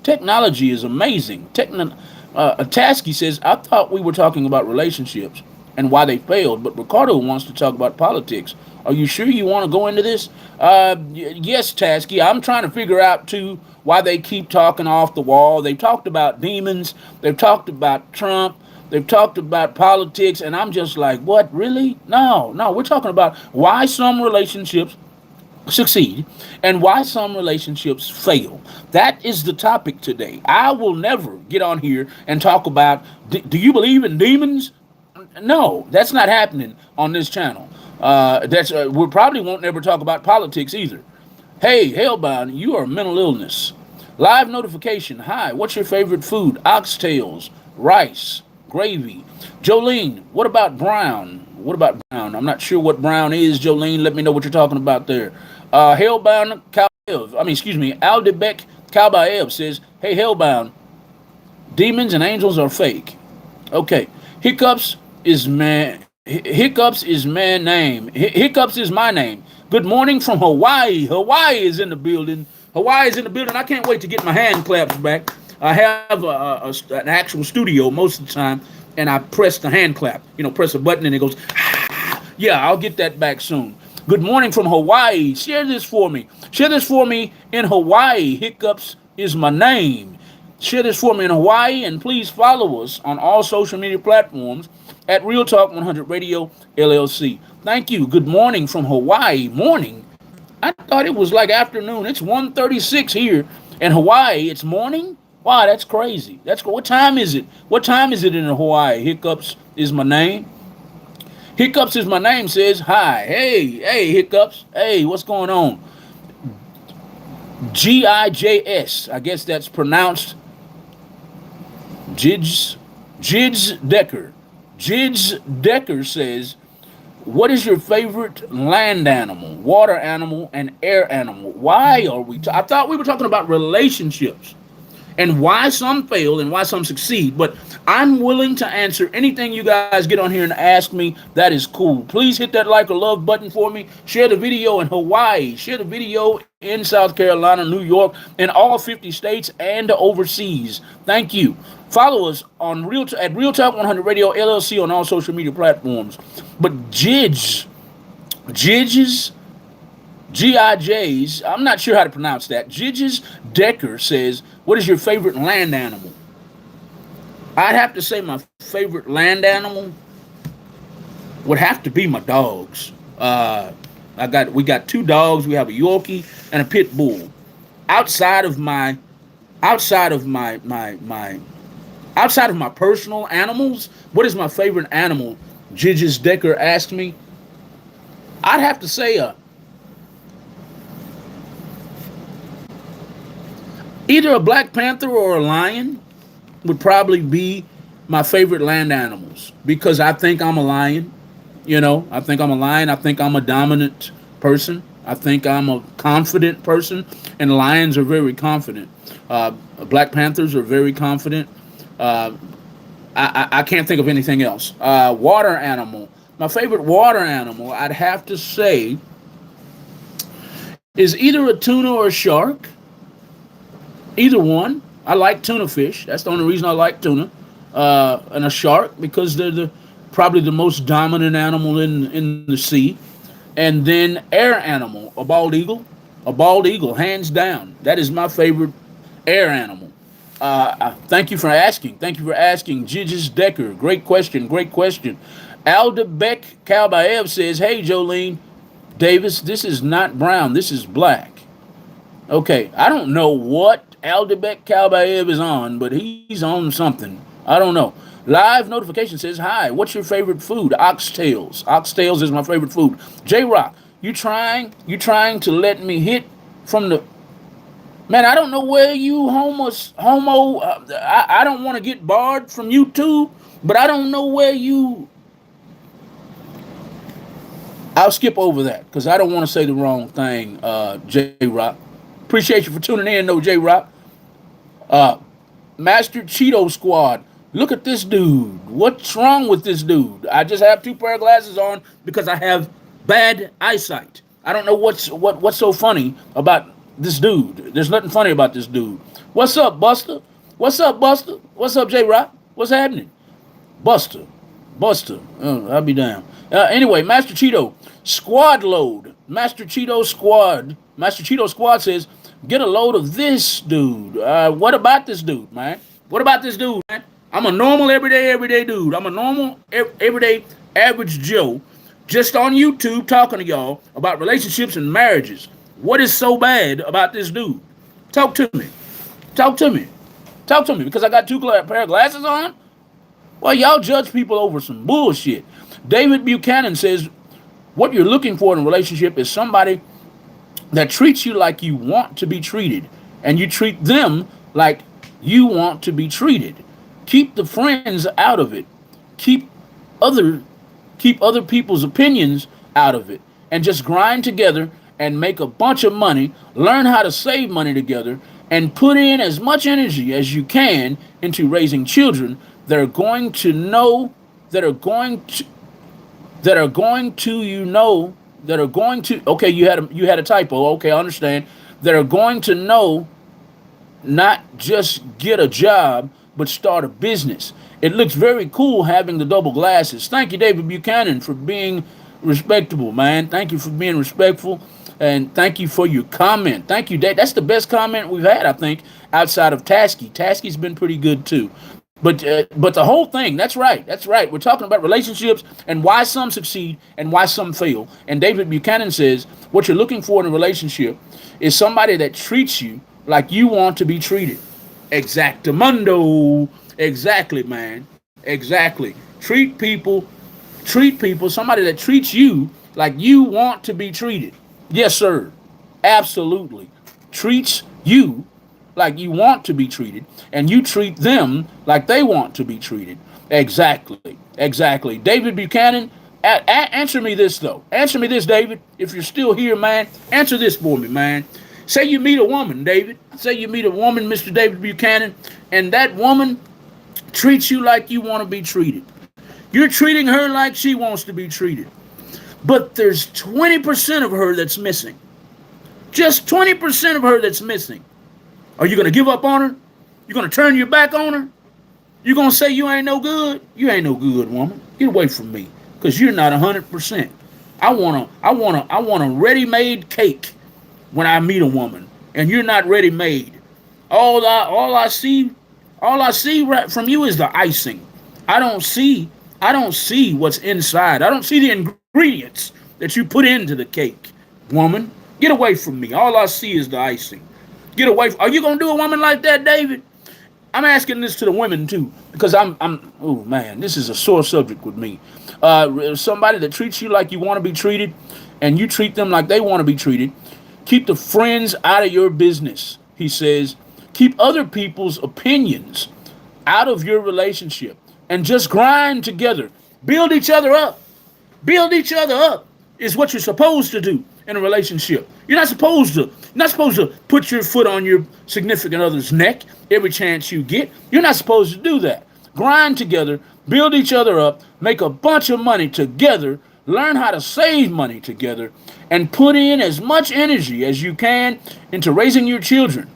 is amazing. Tasky says, I thought we were talking about relationships and why they failed, but Ricardo wants to talk about politics. Are you sure you want to go into this? Yes, Tasky. I'm trying to figure out, too, why they keep talking off the wall. They've talked about demons. They've talked about Trump. They've talked about politics. And I'm just like, what, really? No, we're talking about why some relationships succeed and why some relationships fail. That is the topic today. I will never get on here and talk about, do you believe in demons? No, that's not happening on this channel. We probably won't ever talk about politics either. Hey, Hellbound, you are mental illness. Live notification. Hi, what's your favorite food? Oxtails, rice, gravy. Jolene, what about brown? I'm not sure what brown is, Jolene. Let me know what you're talking about there. Hellbound Aldebek Kalbaev says, hey, Hellbound, demons and angels are fake. Okay. Hiccups is my name. Good morning from Hawaii. Hawaii is in the building. I can't wait to get my hand claps back. I have an actual studio most of the time, and I press the hand clap. Press a button and it goes, yeah, I'll get that back soon. Good morning from Hawaii. Share this for me in Hawaii. Hiccups is my name. Share this for me in Hawaii, and please follow us on all social media platforms at Real Talk 100 Radio LLC. Thank you. Good morning from Hawaii. Morning? I thought it was like afternoon. It's 1:36 here in Hawaii. It's morning? Wow, that's crazy. What time is it? What time is it in Hawaii? Hiccups is my name. Hiccups is my name says, hi. Hey, Hiccups. Hey, what's going on? GIJS. I guess that's pronounced Jids. Jids Decker. Jids Decker says, what is your favorite land animal, water animal, and air animal? Why are we? I thought we were talking about relationships and why some fail and why some succeed. But I'm willing to answer anything you guys get on here and ask me. That is cool. Please hit that like or love button for me. Share the video in Hawaii. Share the video in South Carolina, New York, and all 50 states and overseas. Thank you. Follow us on at Real Talk 100 Radio LLC on all social media platforms. But Jidges, GIJs, I'm not sure how to pronounce that. Jidges Decker says, what is your favorite land animal? I'd have to say my favorite land animal would have to be my dogs. We got two dogs. We have a Yorkie and a pit bull. Outside of my personal animals, what is my favorite animal? Jidges Decker asked me. I'd have to say either a Black Panther or a lion would probably be my favorite land animals because I think I'm a lion. I think I'm a lion. I think I'm a dominant person. I think I'm a confident person, and lions are very confident. Black Panthers are very confident. I can't think of anything else. Water animal. My favorite water animal, I'd have to say, is either a tuna or a shark. Either one. I like tuna fish. That's the only reason I like tuna. And a shark because they're probably the most dominant animal in the sea. And then air animal, a bald eagle. A bald eagle, hands down. That is my favorite air animal. Thank you for asking. Thank you for asking. Jidges Decker. Great question. Great question. Aldebek Kalbaev says, hey, Jolene Davis, this is not brown. This is black. Okay, I don't know what Aldebek Kalbaev is on, but he's on something. I don't know. Live notification says, hi, what's your favorite food? Oxtails. Oxtails is my favorite food. J-Rock, you trying to let me hit from the... Man, I don't know where you homo... I don't want to get barred from YouTube, but I don't know where you... I'll skip over that because I don't want to say the wrong thing, J-Rock. Appreciate you for tuning in, though, J-Rock. Master Cheeto Squad. Look at this dude. What's wrong with this dude? I just have two pair of glasses on because I have bad eyesight. I don't know what's so funny about this dude. There's nothing funny about this dude. What's up, Buster? What's up, Buster? What's up, J-Rock? What's happening? Buster. Oh, I'll be damned. Anyway, Master Cheeto. Squad load. Master Cheeto Squad says, get a load of this dude. What about this dude, man? What about this dude, man? I'm a normal, everyday dude. I'm a normal, everyday, average Joe, just on YouTube talking to y'all about relationships and marriages. What is so bad about this dude? Talk to me, because I got two pair of glasses on? Well, y'all judge people over some bullshit. David Buchanan says, what you're looking for in a relationship is somebody that treats you like you want to be treated, and you treat them like you want to be treated. Keep the friends out of it. Keep other people's opinions out of it, and just grind together and make a bunch of money. Learn how to save money together, and put in as much energy as you can into raising children that are going to know, okay, you had a typo, okay, I understand, that are going to know not just get a job, but start a business. It looks very cool having the double glasses. Thank you, David Buchanan, for being respectable, man. Thank you for being respectful, and thank you for your comment. Thank you, Dave. That's the best comment we've had, I think, outside of Tasky. Tasky's been pretty good, too. But the whole thing, that's right. We're talking about relationships and why some succeed and why some fail. And David Buchanan says, what you're looking for in a relationship is somebody that treats you like you want to be treated. Exactamundo. Exactly, man. Exactly. Treat people, somebody that treats you like you want to be treated. Yes, sir. Absolutely. treats you like you want to be treated, and you treat them like they want to be treated. Exactly. Exactly. David Buchanan, answer me this, though. Answer me this, David. If you're still here, man, answer this for me, man. Say you meet a woman, David. Say you meet a woman, Mr. David Buchanan, and that woman treats you like you want to be treated. You're treating her like she wants to be treated. But there's 20% of her that's missing. Just 20% of her that's missing. Are you going to give up on her? You going to turn your back on her? You going to say you ain't no good? You ain't no good, woman. Get away from me, because you're not 100%. I want a ready-made cake when I meet a woman, and you're not ready-made. All I see right from you is the icing. I don't see what's inside. I don't see the ingredients that you put into the cake. Woman, get away from me. All I see is the icing. Get away. Are you going to do a woman like that, David? I'm asking this to the women too, because oh man, this is a sore subject with me. Somebody that treats you like you want to be treated, and you treat them like they want to be treated. Keep the friends out of your business, he says. Keep other people's opinions out of your relationship, and just grind together. Build each other up. Build each other up is what you're supposed to do in a relationship. You're not supposed to put your foot on your significant other's neck every chance you get. You're not supposed to do that. Grind together, build each other up, make a bunch of money together, learn how to save money together, and put in as much energy as you can into raising your children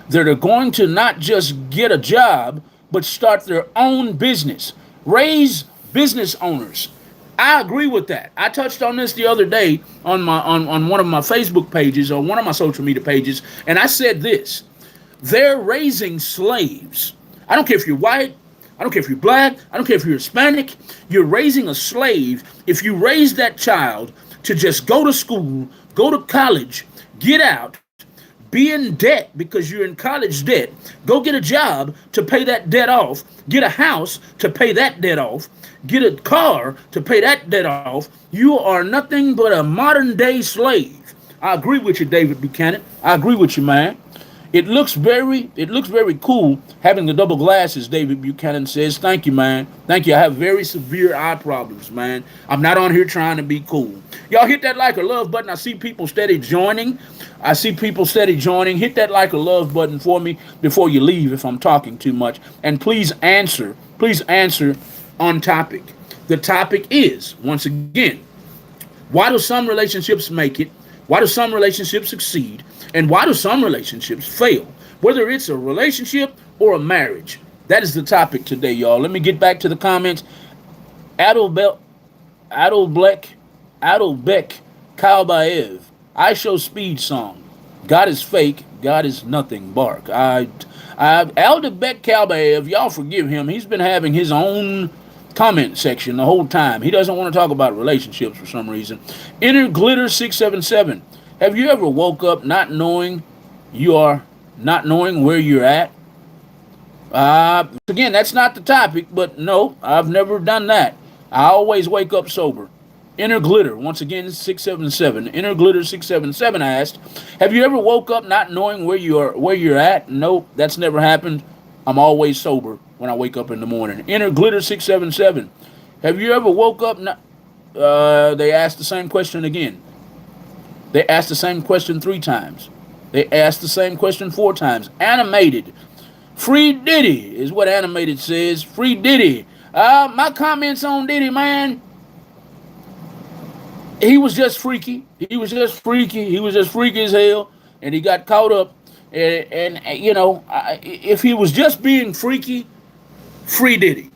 that are going to not just get a job, but start their own business. Raise business owners. I agree with that. I touched on this the other day on one of my Facebook pages or one of my social media pages, and I said this. They're raising slaves. I don't care if you're white. I don't care if you're black. I don't care if you're Hispanic. You're raising a slave if you raise that child to just go to school, go to college, get out, be in debt because you're in college debt, go get a job to pay that debt off, get a house to pay that debt off, get a car to pay that debt off. You are nothing but a modern day slave. I agree with you, David Buchanan. I agree with you, man. It looks very cool having the double glasses, David Buchanan says. Thank you, man. Thank you. I have very severe eye problems, man. I'm not on here trying to be cool. Y'all hit that like or love button. I see people steady joining. Hit that like or love button for me before you leave if I'm talking too much. And please answer on topic. The topic is, once again, why do some relationships make it? Why do some relationships succeed? And why do some relationships fail? Whether it's a relationship or a marriage. That is the topic today, y'all. Let me get back to the comments. Adelbeck Kalbaev. I Show Speed Song. God is fake. God is nothing. Bark. Adelbeck Kalbaev, y'all forgive him. He's been having his own comment section the whole time. He doesn't want to talk about relationships for some reason. Inner Glitter 677. Have you ever woke up not knowing where you're at? Again, that's not the topic, but no, I've never done that. I always wake up sober. Inner Glitter, once again, 677. Inner Glitter 677 asked, have you ever woke up not knowing where you're at? Nope, that's never happened. I'm always sober when I wake up in the morning. Inner Glitter 677. Have you ever woke up not... they asked the same question again. They asked the same question 3 times. They asked the same question 4 times. Animated. Free Diddy is what Animated says. Free Diddy. My comments on Diddy, man. He was just freaky. He was just freaky as hell. And he got caught up. And you know, if he was just being freaky, free Diddy.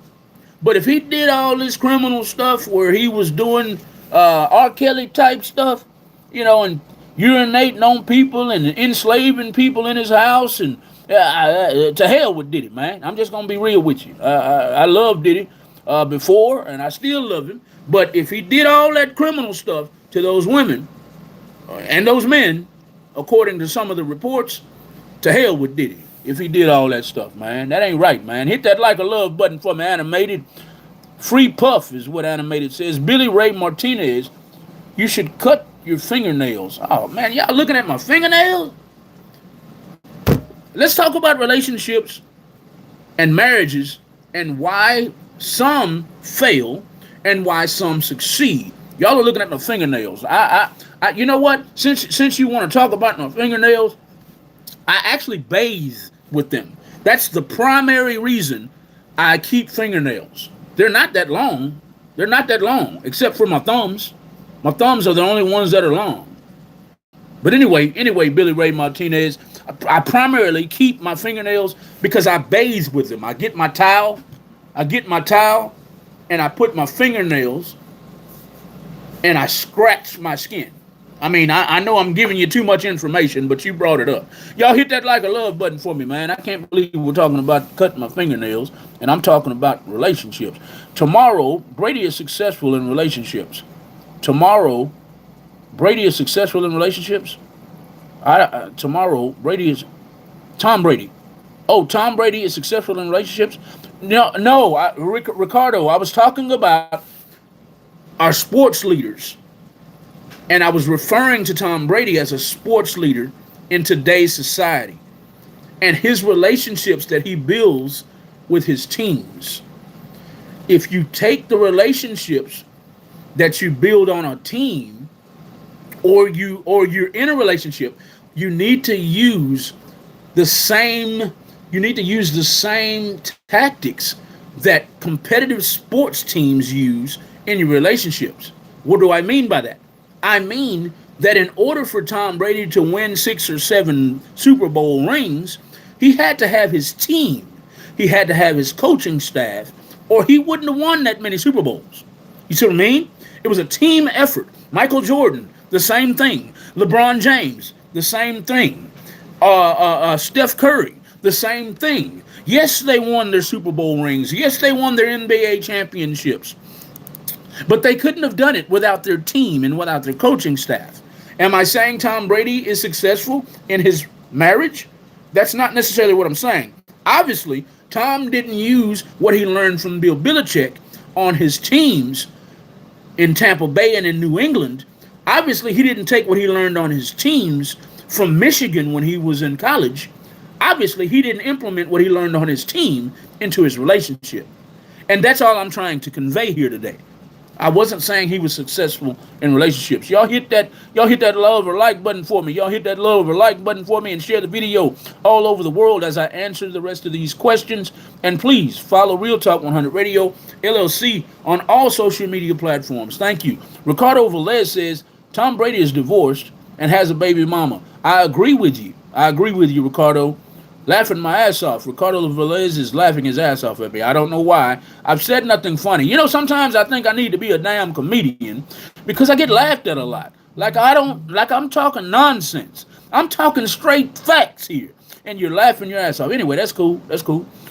But if he did all this criminal stuff where he was doing R. Kelly type stuff, you know, and urinating on people and enslaving people in his house, and to hell with Diddy, man. I'm just going to be real with you. I loved Diddy before, and I still love him. But if he did all that criminal stuff to those women and those men, according to some of the reports, to hell with Diddy. If he did all that stuff, man. That ain't right, man. Hit that like or love button for me, Animated. Free Puff is what Animated says. Billy Ray Martinez, you should cut your fingernails. Oh, man, y'all looking at my fingernails? Let's talk about relationships and marriages and why some fail and why some succeed. Y'all are looking at my fingernails. You know what? Since you want to talk about my fingernails, I actually bathe with them. That's the primary reason I keep fingernails. They're not that long. They're not that long, except for my thumbs. My thumbs are the only ones that are long. But anyway, Billy Ray Martinez, I primarily keep my fingernails because I bathe with them. I get my towel, and I put my fingernails, and I scratch my skin. I mean, I know I'm giving you too much information, but you brought it up. Y'all hit that like a love button for me, man. I can't believe we're talking about cutting my fingernails, and I'm talking about relationships. Tomorrow, Brady is successful in relationships. Tomorrow, Brady is successful in relationships. Tomorrow, Brady is Tom Brady. Oh, Tom Brady is successful in relationships. No, Ricardo. I was talking about our sports leaders, and I was referring to Tom Brady as a sports leader in today's society, and his relationships that he builds with his teams. If you take the relationships that you build on a team, or you're in a relationship, you need to use the same tactics that competitive sports teams use in your relationships. What do I mean by that? I mean that in order for Tom Brady to win 6 or 7 Super Bowl rings, he had to have his team. He had to have his coaching staff, or he wouldn't have won that many Super Bowls. You see what I mean? It was a team effort. Michael Jordan, the same thing. LeBron James, the same thing. Steph Curry, the same thing. Yes, they won their Super Bowl rings. Yes, they won their NBA championships. But they couldn't have done it without their team and without their coaching staff. Am I saying Tom Brady is successful in his marriage? That's not necessarily what I'm saying. Obviously, Tom didn't use what he learned from Bill Belichick on his teams in Tampa Bay and in New England. Obviously, he didn't take what he learned on his teams from Michigan when he was in college. Obviously, he didn't implement what he learned on his team into his relationship. And that's all I'm trying to convey here today. I wasn't saying he was successful in relationships. Y'all hit that love or like button for me. Y'all hit that love or like button for me and share the video all over the world as I answer the rest of these questions. And please follow Real Talk 100 Radio LLC on all social media platforms. Thank you. Ricardo Velez says Tom Brady is divorced and has a baby mama. I agree with you. Ricardo. Laughing my ass off. Ricardo Velez is laughing his ass off at me. I don't know why. I've said nothing funny. You know, sometimes I think I need to be a damn comedian because I get laughed at a lot. Like I'm talking nonsense. I'm talking straight facts here. And you're laughing your ass off. Anyway, that's cool.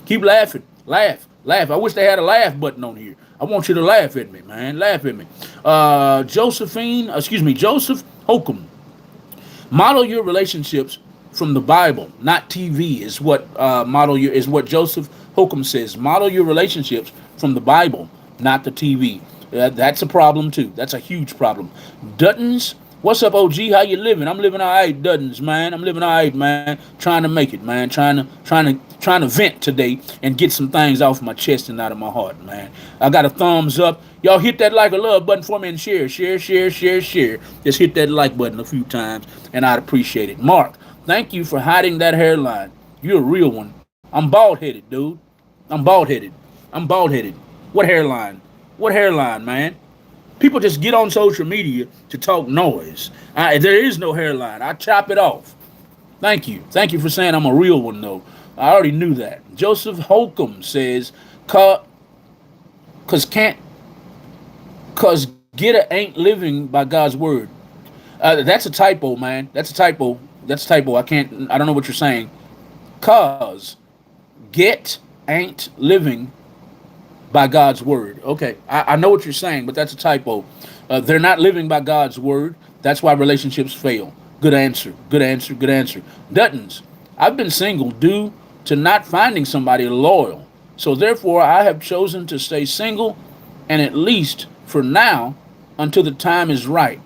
Keep laughing. Laugh. I wish they had a laugh button on here. I want you to laugh at me, man. Laugh at me. Joseph Holcomb. Model your relationships from the Bible, not TV, is what Joseph Holcomb says. Model your relationships from the Bible, not the TV. That's a problem too. That's a huge problem. Duttons, what's up, OG? How you living? I'm living all right, Duttons, man. I'm living all right, man. Trying to make it, man. Trying to vent today and get some things off my chest and out of my heart, man. I got a thumbs up. Y'all hit that like a love button for me and share. Just hit that like button a few times and I'd appreciate it. Mark, thank you for hiding that hairline. You're a real one. I'm bald-headed, dude. I'm bald-headed. What hairline, man? People just get on social media to talk noise. There is no hairline. I chop it off. Thank you. Thank you for saying I'm a real one, though. I already knew that. Joseph Holcomb says, cause Gitta ain't living by God's word. That's a typo, man. That's a typo. I don't know what you're saying. Cause get ain't living by God's word. Okay, I know what you're saying, but that's a typo. They're not living by God's word. That's why relationships fail. Good answer. Duttons, I've been single due to not finding somebody loyal. So therefore, I have chosen to stay single, and at least for now, until the time is right.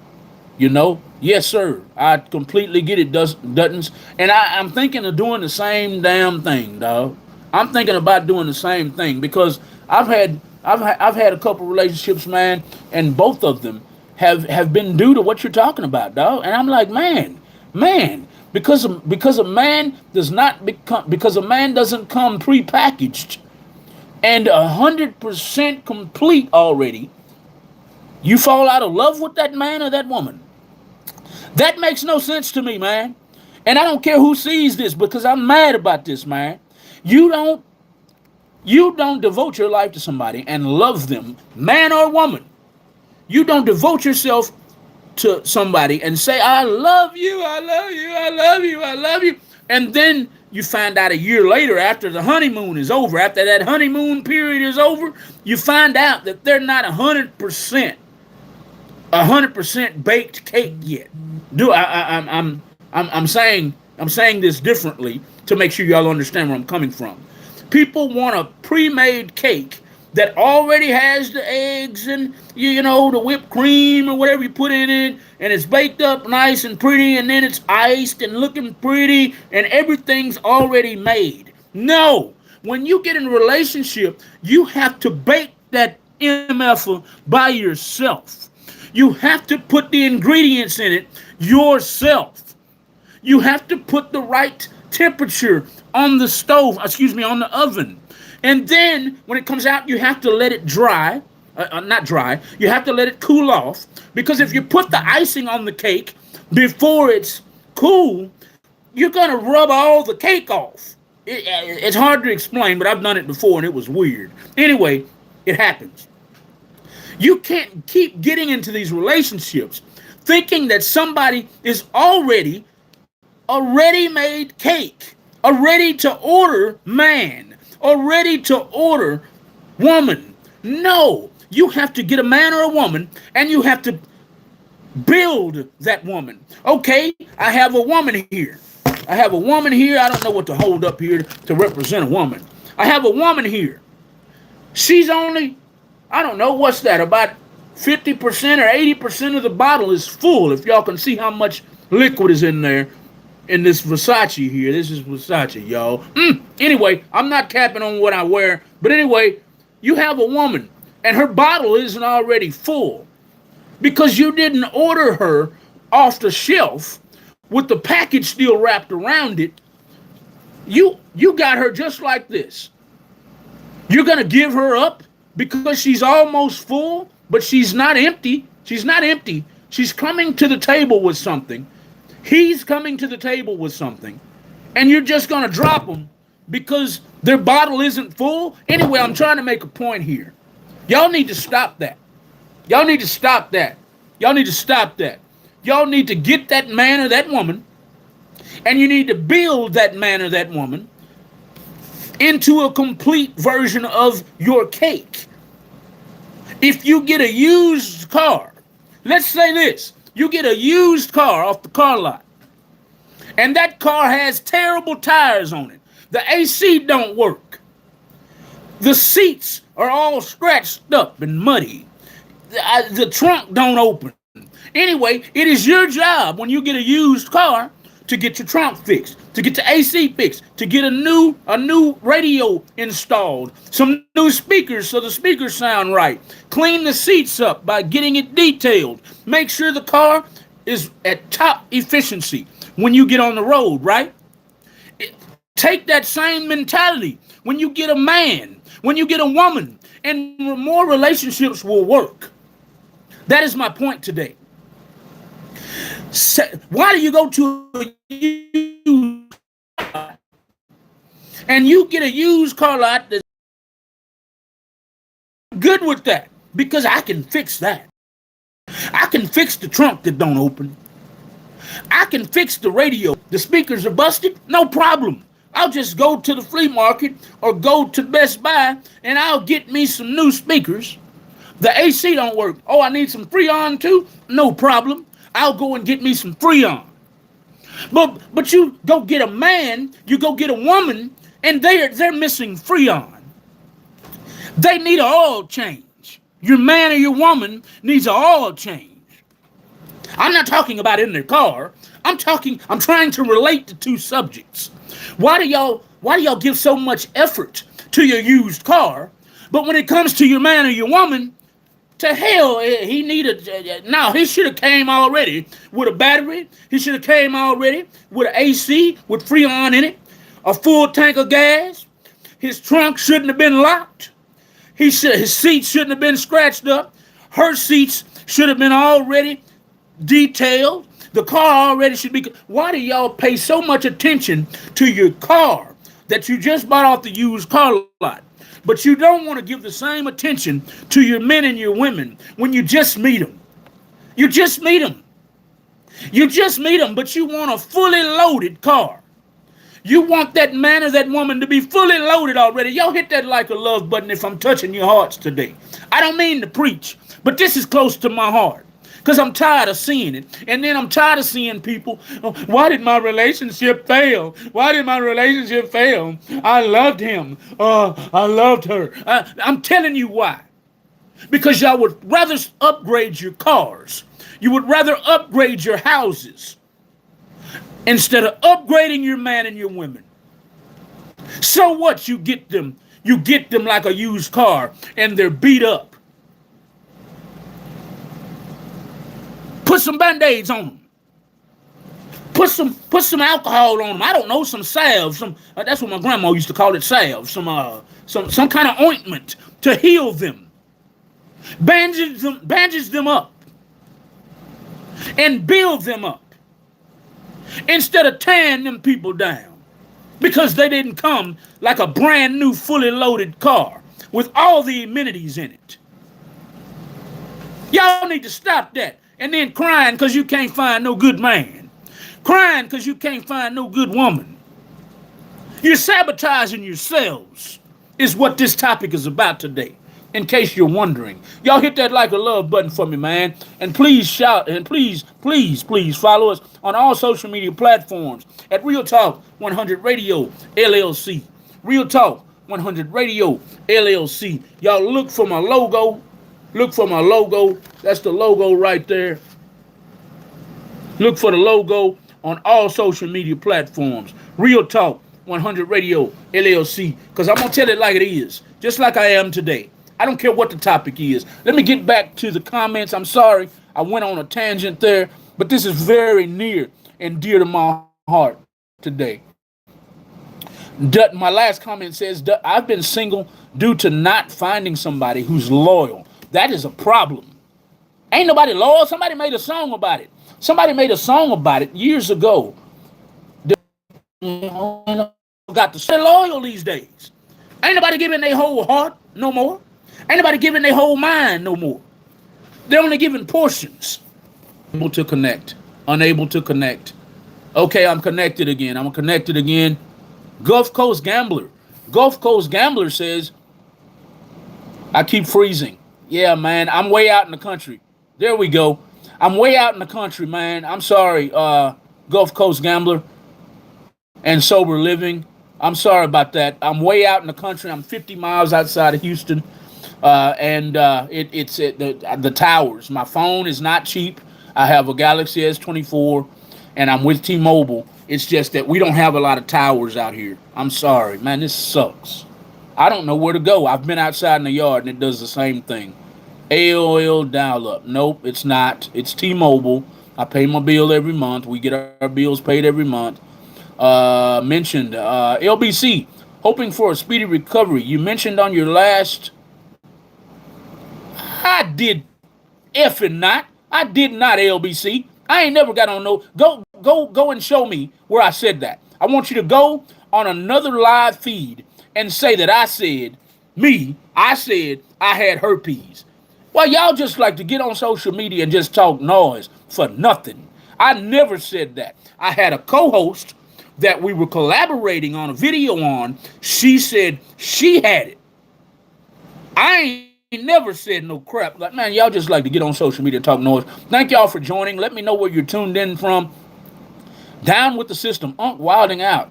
You know, Yes, sir. I completely get it, Duttons. And I'm thinking of doing the same damn thing, dog. I'm thinking about doing the same thing because I've had a couple relationships, man, and both of them have been due to what you're talking about, dog. And I'm like, man, because a man does not become because a man doesn't come prepackaged and 100% complete already. You fall out of love with that man or that woman. That makes no sense to me, man. And I don't care who sees this because I'm mad about this, man. You don't you don't devote your life to somebody and love them, man or woman. You don't devote yourself to somebody and say, I love you, I love you, I love you, I love you. And then you find out a year later, after the honeymoon is over, after that honeymoon period is over, you find out that they're not 100% baked cake yet. Do I'm saying this differently to make sure y'all understand where I'm coming from. People want a pre-made cake that already has the eggs and the whipped cream or whatever you put in it, and it's baked up nice and pretty, and then it's iced and looking pretty, and everything's already made. No, when you get in a relationship, you have to bake that MF by yourself. You have to put the ingredients in it yourself. You have to put the right temperature on the stove, on the oven. And then when it comes out, you have to let it dry. Not dry, you have to let it cool off. Because if you put the icing on the cake before it's cool, you're going to rub all the cake off. It's hard to explain, but I've done it before and it was weird. Anyway, it happens. You can't keep getting into these relationships thinking that somebody is already a ready-made cake, a ready-to-order man, a ready-to-order woman. No, you have to get a man or a woman, and you have to build that woman. Okay, I have a woman here. I have a woman here. I don't know what to hold up here to represent a woman. I have a woman here. She's only, I don't know, what's that, about 50% or 80% of the bottle is full, if y'all can see how much liquid is in there in this Versace here. This is Versace, y'all. Anyway, I'm not capping on what I wear, but anyway, you have a woman, and her bottle isn't already full because you didn't order her off the shelf with the package still wrapped around it. You got her just like this. You're going to give her up because she's almost full, but she's not empty. She's not empty. She's coming to the table with something. He's coming to the table with something. And you're just going to drop them because their bottle isn't full. Anyway, I'm trying to make a point here. Y'all need to stop that. Y'all need to stop that. Y'all need to stop that. Y'all need to get that man or that woman, and you need to build that man or that woman into a complete version of your cake. If you get a used car, let's say this, you get a used car off the car lot, and that car has terrible tires on it. The AC don't work. The seats are all scratched up and muddy. The trunk don't open. Anyway, it is your job when you get a used car to get your trunk fixed, to get the AC fixed, to get a new radio installed, some new speakers so the speakers sound right, clean the seats up by getting it detailed, make sure the car is at top efficiency when you get on the road, right? Take that same mentality when you get a man, when you get a woman, and more relationships will work. That is my point today. Why do you go to a used car and you get a used car lot that's good with that? Because I can fix that. I can fix the trunk that don't open. I can fix the radio. The speakers are busted. No problem. I'll just go to the flea market or go to Best Buy and I'll get me some new speakers. The AC don't work. Oh, I need some Freon too? No problem. I'll go and get me some Freon. But you go get a man, you go get a woman, and they're missing Freon. They need an oil change. Your man or your woman needs an oil change. I'm not talking about in their car. I'm trying to relate the two subjects. Why do y'all give so much effort to your used car, but when it comes to your man or your woman, to hell, he needed. No, he should have came already with a battery. He should have came already with an AC with Freon in it, a full tank of gas. His trunk shouldn't have been locked. His seats shouldn't have been scratched up. Her seats should have been already detailed. The car already should be. Why do y'all pay so much attention to your car that you just bought off the used car lot? But you don't want to give the same attention to your men and your women when you just meet them. You just meet them. You just meet them, but you want a fully loaded car. You want that man or that woman to be fully loaded already. Y'all hit that like a love button if I'm touching your hearts today. I don't mean to preach, but this is close to my heart. Because I'm tired of seeing it. And then I'm tired of seeing people, oh, why did my relationship fail? Why did my relationship fail? I loved him. I loved her. I'm telling you why. Because y'all would rather upgrade your cars. You would rather upgrade your houses instead of upgrading your man and your women. So what? You get them like a used car and they're beat up. Put some Band-Aids on them. Put some alcohol on them. I don't know, some salve. That's what my grandma used to call it, salve. Some kind of ointment to heal them. Bandage them up. And build them up. Instead of tearing them people down. Because they didn't come like a brand new fully loaded car with all the amenities in it. Y'all need to stop that. And then crying because you can't find no good man. Crying because you can't find no good woman. You're sabotaging yourselves is what this topic is about today, in case you're wondering. Y'all hit that like a love button for me, man. And please shout, and please follow us on all social media platforms at Real Talk 100 Radio LLC. Real Talk 100 Radio LLC. Y'all look for my logo. Look for my logo. That's the logo right there. Look for the logo on all social media platforms. Real Talk 100 Radio LLC. Because I'm going to tell it like it is. Just like I am today. I don't care what the topic is. Let me get back to the comments. I'm sorry I went on a tangent there. But this is very near and dear to my heart today. My last comment says, I've been single due to not finding somebody who's loyal. That is a problem. Ain't nobody loyal. Somebody made a song about it. Somebody made a song about it years ago. Got to stay loyal these days. Ain't nobody giving their whole heart no more. Ain't nobody giving their whole mind no more. They're only giving portions. Unable to connect. Unable to connect. Okay, I'm connected again. Gulf Coast Gambler. Gulf Coast Gambler says, I keep freezing. Yeah, man, I'm way out in the country. There we go. I'm way out in the country, man. I'm sorry, Gulf Coast Gambler and Sober Living. I'm sorry about that. I'm way out in the country. I'm 50 miles outside of Houston. It's at the towers. My phone is not cheap. I have a Galaxy S24, and I'm with T-Mobile. It's just that we don't have a lot of towers out here. I'm sorry, man. This sucks. I don't know where to go. I've been outside in the yard and it does the same thing. AOL dial-up. Nope, it's not. It's T-Mobile. I pay my bill every month. We get our bills paid every month. Mentioned LBC, hoping for a speedy recovery. You mentioned on your last... I did effing not. I did not, LBC. I ain't never got on no... Go and show me where I said that. I want you to go on another live feed and say that I said I had herpes. Well, y'all just like to get on social media and just talk noise for nothing. I never said that. I had a co-host that we were collaborating on a video on. She said she had it. I ain't never said no crap. Like, man, y'all just like to get on social media and talk noise. Thank y'all for joining. Let me know where you're tuned in from. Down with the system. Unc wilding out.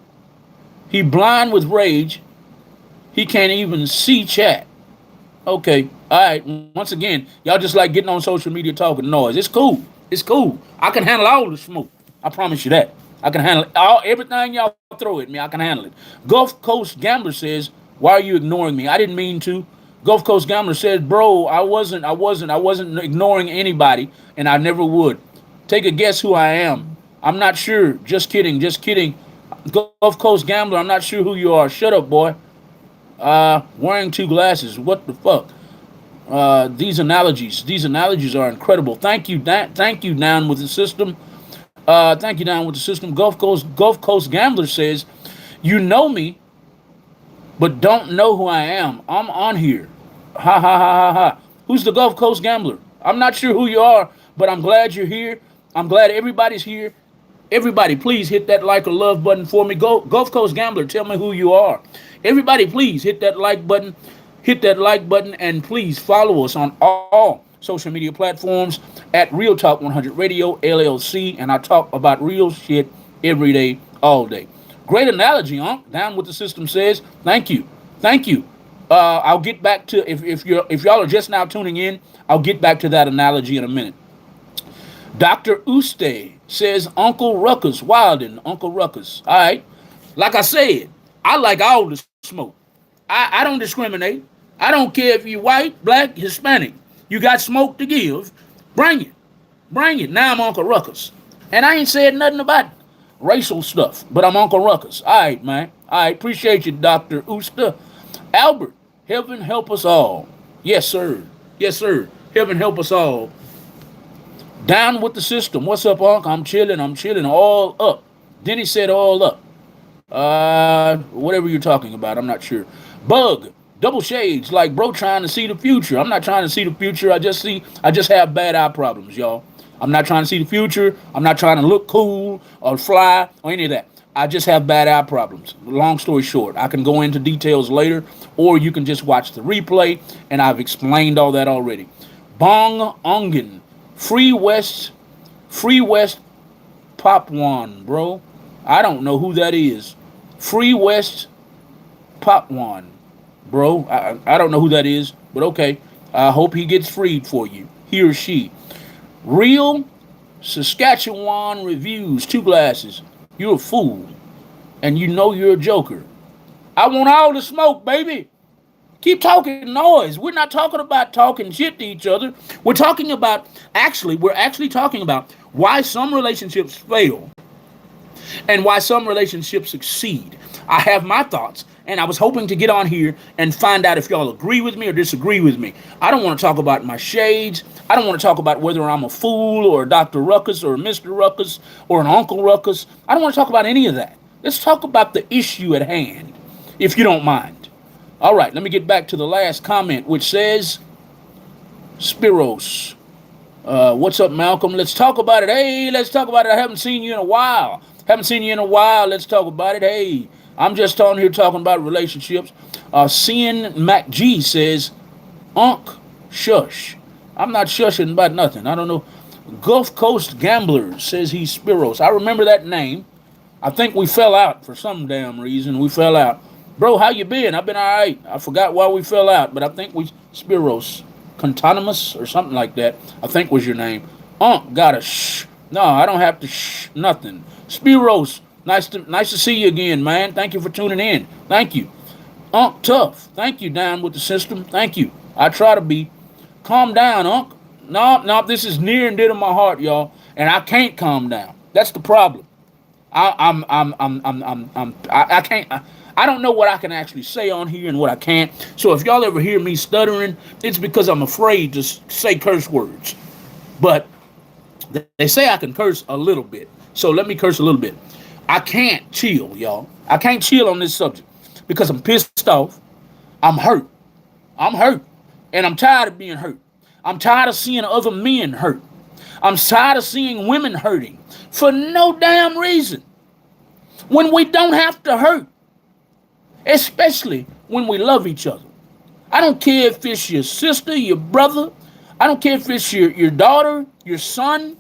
He blind with rage. He can't even see chat. Okay. All right. Once again, y'all just like getting on social media talking noise. It's cool. It's cool. I can handle all the smoke. I promise you that. I can handle everything y'all throw at me. I can handle it. Gulf Coast Gambler says, "Why are you ignoring me? I didn't mean to." Gulf Coast Gambler says, "Bro, I wasn't ignoring anybody, and I never would. Take a guess who I am. I'm not sure. Just kidding. Just kidding. Gulf Coast Gambler, I'm not sure who you are. Shut up, boy. Wearing two glasses. What the fuck? These analogies are incredible. Thank you, thank you, Down with the System. Thank you, Down with the System. Gulf Coast Gambler says, "You know me, but don't know who I am. I'm on here. Ha ha ha ha ha. Who's the Gulf Coast Gambler? I'm not sure who you are, but I'm glad you're here. I'm glad everybody's here. Everybody, please hit that like or love button for me. Gulf Coast Gambler, tell me who you are. Everybody, please hit that like button. Hit that like button, and please follow us on all social media platforms at Real Talk 100 Radio LLC. And I talk about real shit every day, all day. Great analogy, Unc. Down with the System says, "Thank you, thank you." I'll get back to if y'all are just now tuning in. I'll get back to that analogy in a minute. Dr. Uste says, "Uncle Ruckus, Wilden, Uncle Ruckus." All right. Like I said, I like all the smoke. I don't discriminate. I don't care if you're white, black, Hispanic. You got smoke to give. Bring it. Bring it. Now I'm Uncle Ruckus. And I ain't said nothing about racial stuff, but I'm Uncle Ruckus. All right, man. All right. Appreciate you, Dr. Uster. Albert, heaven help us all. Yes, sir. Yes, sir. Heaven help us all. Down with the System. What's up, Unc? I'm chilling. I'm chilling. All up. Denny said all up. Whatever you're talking about. I'm not sure. Bug. Double shades. Like, bro, trying to see the future. I'm not trying to see the future. I just have bad eye problems, y'all. I'm not trying to see the future. I'm not trying to look cool or fly or any of that. I just have bad eye problems. Long story short, I can go into details later, or you can just watch the replay, and I've explained all that already. Bong Ongen. Free West Popwan, bro. I don't know who that is. Free West Popwan, bro. I don't know who that is, but okay. I hope he gets freed for you, he or she. Real Saskatchewan Reviews, two glasses. You're a fool, and you know you're a joker. I want all the smoke, baby. Keep talking noise. We're not talking about talking shit to each other. We're actually talking about why some relationships fail and why some relationships succeed. I have my thoughts, and I was hoping to get on here and find out if y'all agree with me or disagree with me. I don't want to talk about my shades. I don't want to talk about whether I'm a fool or a Dr. Ruckus or a Mr. Ruckus or an Uncle Ruckus. I don't want to talk about any of that. Let's talk about the issue at hand, if you don't mind. All right, let me get back to the last comment, which says, Spiros. What's up, Malcolm? Let's talk about it. Hey, let's talk about it. I haven't seen you in a while. Let's talk about it. Hey, I'm just on here talking about relationships. Cian MacG says, Unc, shush. I'm not shushing about nothing. I don't know. Gulf Coast Gambler says he's Spiros. I remember that name. I think we fell out for some damn reason. We fell out. Bro, how you been? I've been all right. I forgot why we fell out, but I think we Spiros. Contonymous or something like that, I think was your name. Got a shh. No, I don't have to shh nothing. Spiros, nice to see you again, man. Thank you for tuning in. Thank you. Tough. Thank you, Down with the System. Thank you. I try to be. Calm down, Unc. No, this is near and dear to my heart, y'all, and I can't calm down. That's the problem. I can't. I don't know what I can actually say on here and what I can't. So if y'all ever hear me stuttering, it's because I'm afraid to say curse words. But they say I can curse a little bit. So let me curse a little bit. I can't chill, y'all. I can't chill on this subject because I'm pissed off. I'm hurt. And I'm tired of being hurt. I'm tired of seeing other men hurt. I'm tired of seeing women hurting for no damn reason. When we don't have to hurt. Especially when we love each other. I don't care if it's your sister, your brother. I don't care if it's your daughter, your son.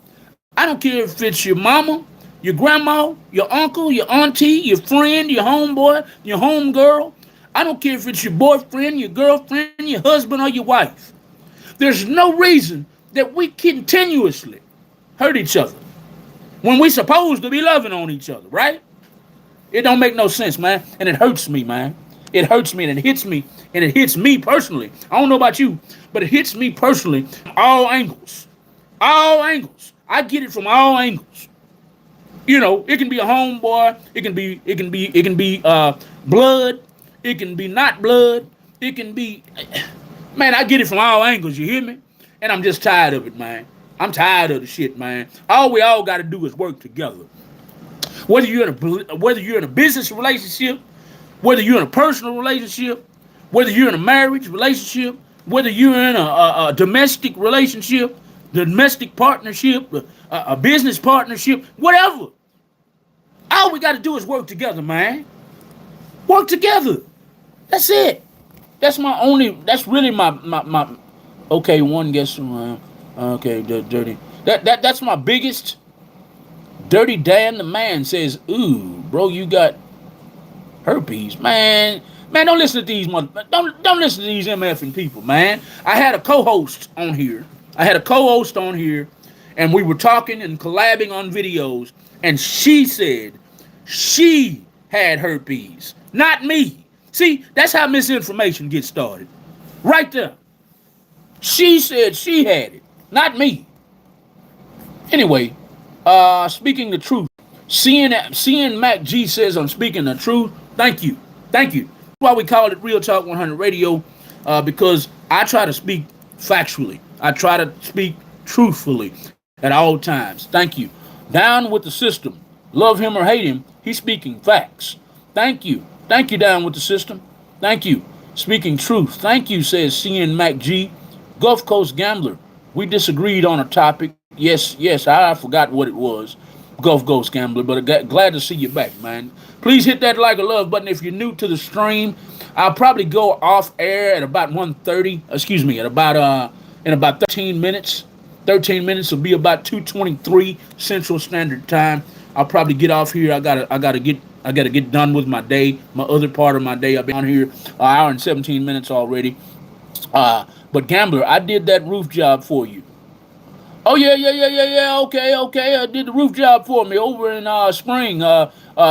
I don't care if it's your mama, your grandma, your uncle, your auntie, your friend, your homeboy, your homegirl. I don't care if it's your boyfriend, your girlfriend, your husband, or your wife. There's no reason that we continuously hurt each other when we supposed to be loving on each other, right? It don't make no sense, man. And it hurts me, man. It hurts me and it hits me. And it hits me personally. I don't know about you, but it hits me personally. All angles. All angles. I get it from all angles. You know, it can be a homeboy. It can be blood. It can be not blood. It can be, man, I get it from all angles. You hear me? And I'm just tired of it, man. I'm tired of the shit, man. All we all got to do is work together. Whether you're in a business relationship, whether you're in a personal relationship, whether you're in a marriage relationship, whether you're in a domestic relationship, domestic partnership, a business partnership, whatever. All we got to do is work together, man. Work together. That's it. That's really my okay, one guess okay, dirty. That's my biggest. Dirty Dan the man says, ooh, bro, you got herpes. Man, don't listen to these don't listen to these MFing people, man. I had a co-host on here. And we were talking and collabing on videos, and she said she had herpes, not me. See, that's how misinformation gets started. Right there. She said she had it, not me. Anyway, speaking the truth. Seeing Mac G says I'm speaking the truth. Thank you. That's why we call it Real Talk 100 Radio, because I try to speak factually. I try to speak truthfully at all times. Thank you. Down with the system. Love him or hate him, he's speaking facts. Thank you. Down with the system. Thank you. Speaking truth. Thank you, says Seeing Mac G. Gulf Coast Gambler. We disagreed on a topic. Yes, I forgot what it was. Gulf Coast Gambler, but glad to see you back, man. Please hit that like or love button if you're new to the stream. I'll probably go off air at about 1:30. In about 13 minutes. 13 minutes will be about 2:23 Central Standard Time. I'll probably get off here. I gotta get done with my day, my other part of my day. I've been on here an hour and 17 minutes already. But Gambler, I did that roof job for you. Oh yeah. Okay. I did the roof job for me over in Spring,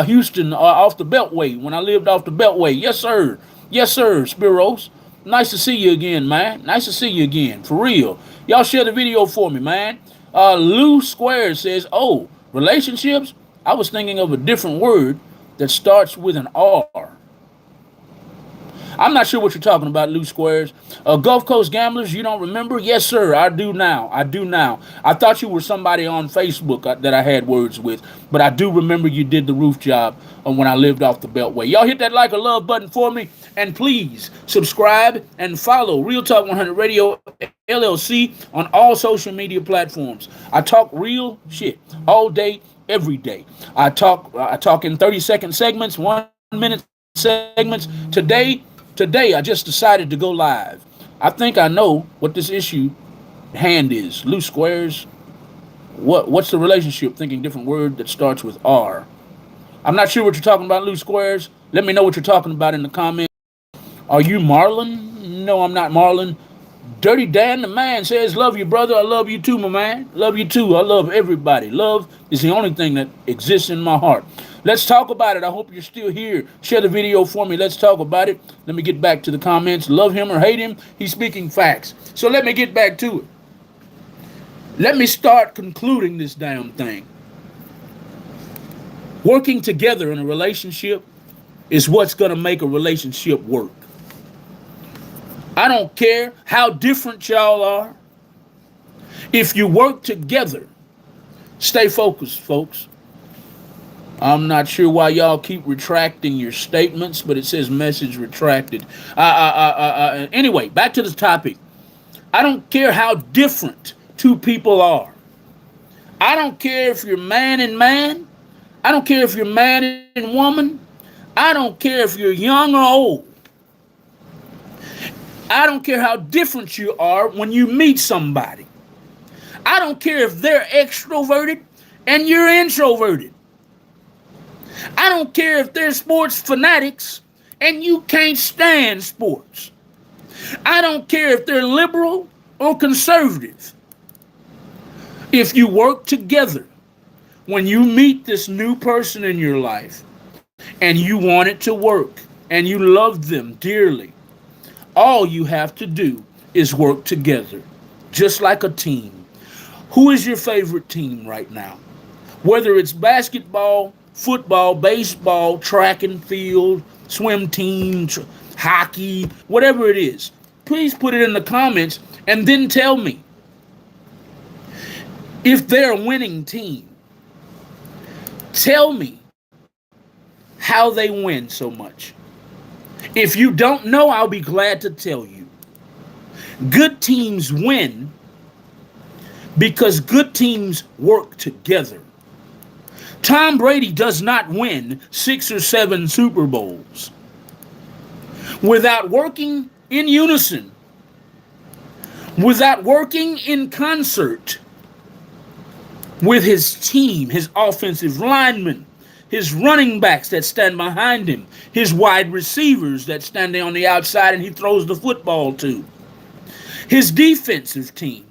Houston, off the Beltway when I lived off the Beltway. Yes, sir, Spiros. Nice to see you again, man. Nice to see you again, for real. Y'all share the video for me, man. Lou Squares says, oh, relationships? I was thinking of a different word that starts with an R. I'm not sure what you're talking about, Lou Squares. Gulf Coast Gamblers, you don't remember? Yes, sir, I do now. I thought you were somebody on Facebook that I had words with, but I do remember you did the roof job when I lived off the Beltway. Y'all hit that like or love button for me, and please subscribe and follow Real Talk 100 Radio LLC on all social media platforms. I talk real shit all day, every day. I talk in 30-second segments, 1-minute segments. Today, I just decided to go live. I think I know what this issue hand is. Loose squares. What's the relationship? Thinking different word that starts with R. I'm not sure what you're talking about, loose squares. Let me know what you're talking about in the comments. Are you Marlon? No, I'm not Marlon. Dirty Dan the man says, love you, brother. I love you too, my man. Love you too. I love everybody. Love is the only thing that exists in my heart. Let's talk about it. I hope you're still here. Share the video for me. Let's talk about it. Let me get back to the comments. Love him or hate him, he's speaking facts. So let me get back to it. Let me start concluding this damn thing. Working together in a relationship is what's going to make a relationship work. I don't care how different y'all are. If you work together, stay focused, folks. I'm not sure why y'all keep retracting your statements, but it says message retracted. Anyway, back to the topic. I don't care how different two people are. I don't care if you're man and man. I don't care if you're man and woman. I don't care if you're young or old. I don't care how different you are when you meet somebody. I don't care if they're extroverted and you're introverted. I don't care if they're sports fanatics and you can't stand sports. I don't care if they're liberal or conservative. If you work together, when you meet this new person in your life and you want it to work and you love them dearly, all you have to do is work together, just like a team. Who is your favorite team right now? Whether it's basketball, football, baseball, track and field, swim team, hockey, whatever it is, please put it in the comments and then tell me if they're a winning team. Tell me how they win so much. If you don't know, I'll be glad to tell you. Good teams win because good teams work together. Tom Brady does not win 6 or 7 Super Bowls without working in unison, without working in concert with his team, his offensive linemen, his running backs that stand behind him, his wide receivers that stand on the outside and he throws the football to, his defensive team.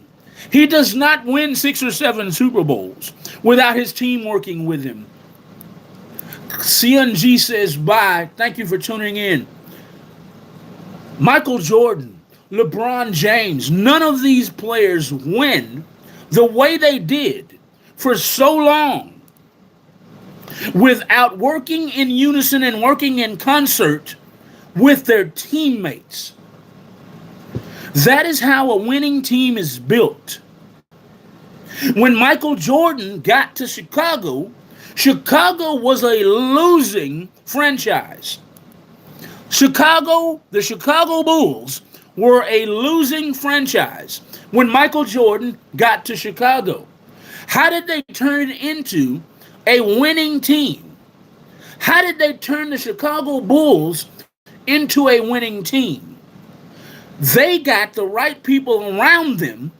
He does not win 6 or 7 Super Bowls without his team working with him. CNG says bye. Thank you for tuning in. Michael Jordan, LeBron James, none of these players win the way they did for so long without working in unison and working in concert with their teammates. That is how a winning team is built. When Michael Jordan got to Chicago, Chicago was a losing franchise. The Chicago Bulls were a losing franchise when Michael Jordan got to Chicago. How did they turn it into a winning team? How did they turn the Chicago Bulls into a winning team? They got the right people around them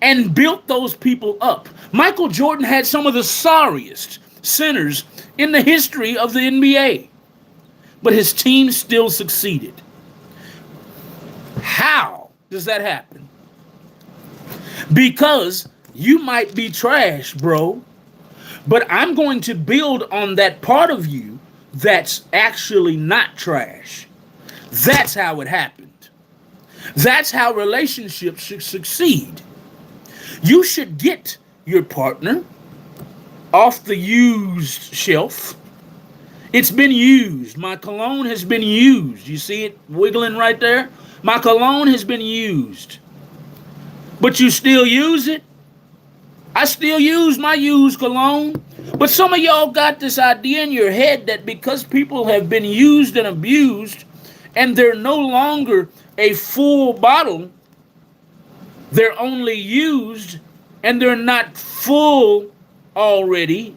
and built those people up. Michael Jordan had some of the sorriest centers in the history of the NBA, but his team still succeeded. How does that happen? Because you might be trash, bro, but I'm going to build on that part of you that's actually not trash. That's how it happened. That's how relationships should succeed. You should get your partner off the used shelf. It's been used. My cologne has been used. You see it wiggling right there? My cologne has been used. But you still use it? I still use my used cologne. But some of y'all got this idea in your head that because people have been used and abused and they're no longer a full bottle, they're only used and they're not full already.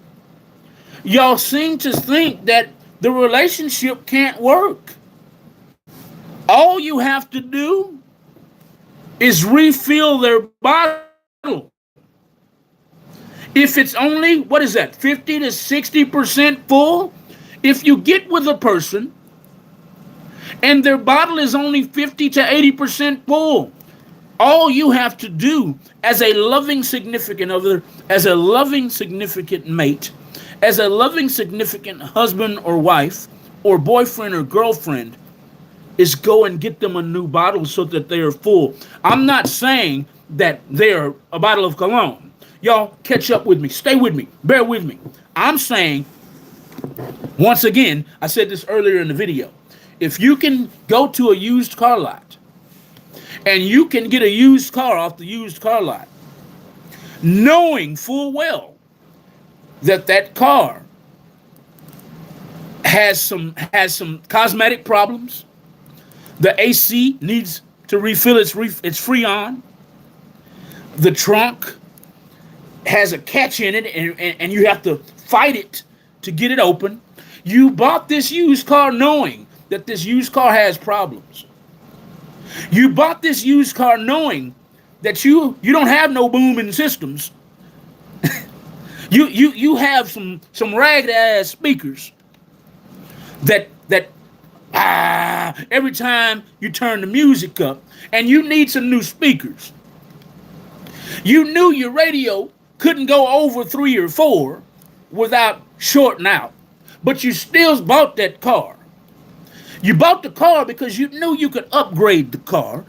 Y'all seem to think that the relationship can't work. All you have to do is refill their bottle. If it's only, 50 to 60% full? If you get with a person and their bottle is only 50 to 80% full, all you have to do as a loving significant other, as a loving significant mate, as a loving significant husband or wife or boyfriend or girlfriend, is go and get them a new bottle so that they are full. I'm not saying that they're a bottle of cologne. Y'all catch up with me. Stay with me. Bear with me. I'm saying, once again, I said this earlier in the video, if you can go to a used car lot and you can get a used car off the used car lot, knowing full well that that car has some cosmetic problems, the AC needs to refill its Freon, the trunk has a catch in it and you have to fight it to get it open. You bought this used car knowing that this used car has problems. You bought this used car knowing that you don't have no booming systems. you have some ragged ass speakers that every time you turn the music up, and you need some new speakers. You knew your radio couldn't go over 3 or 4 without shorting out. But you still bought that car. You bought the car because you knew you could upgrade the car.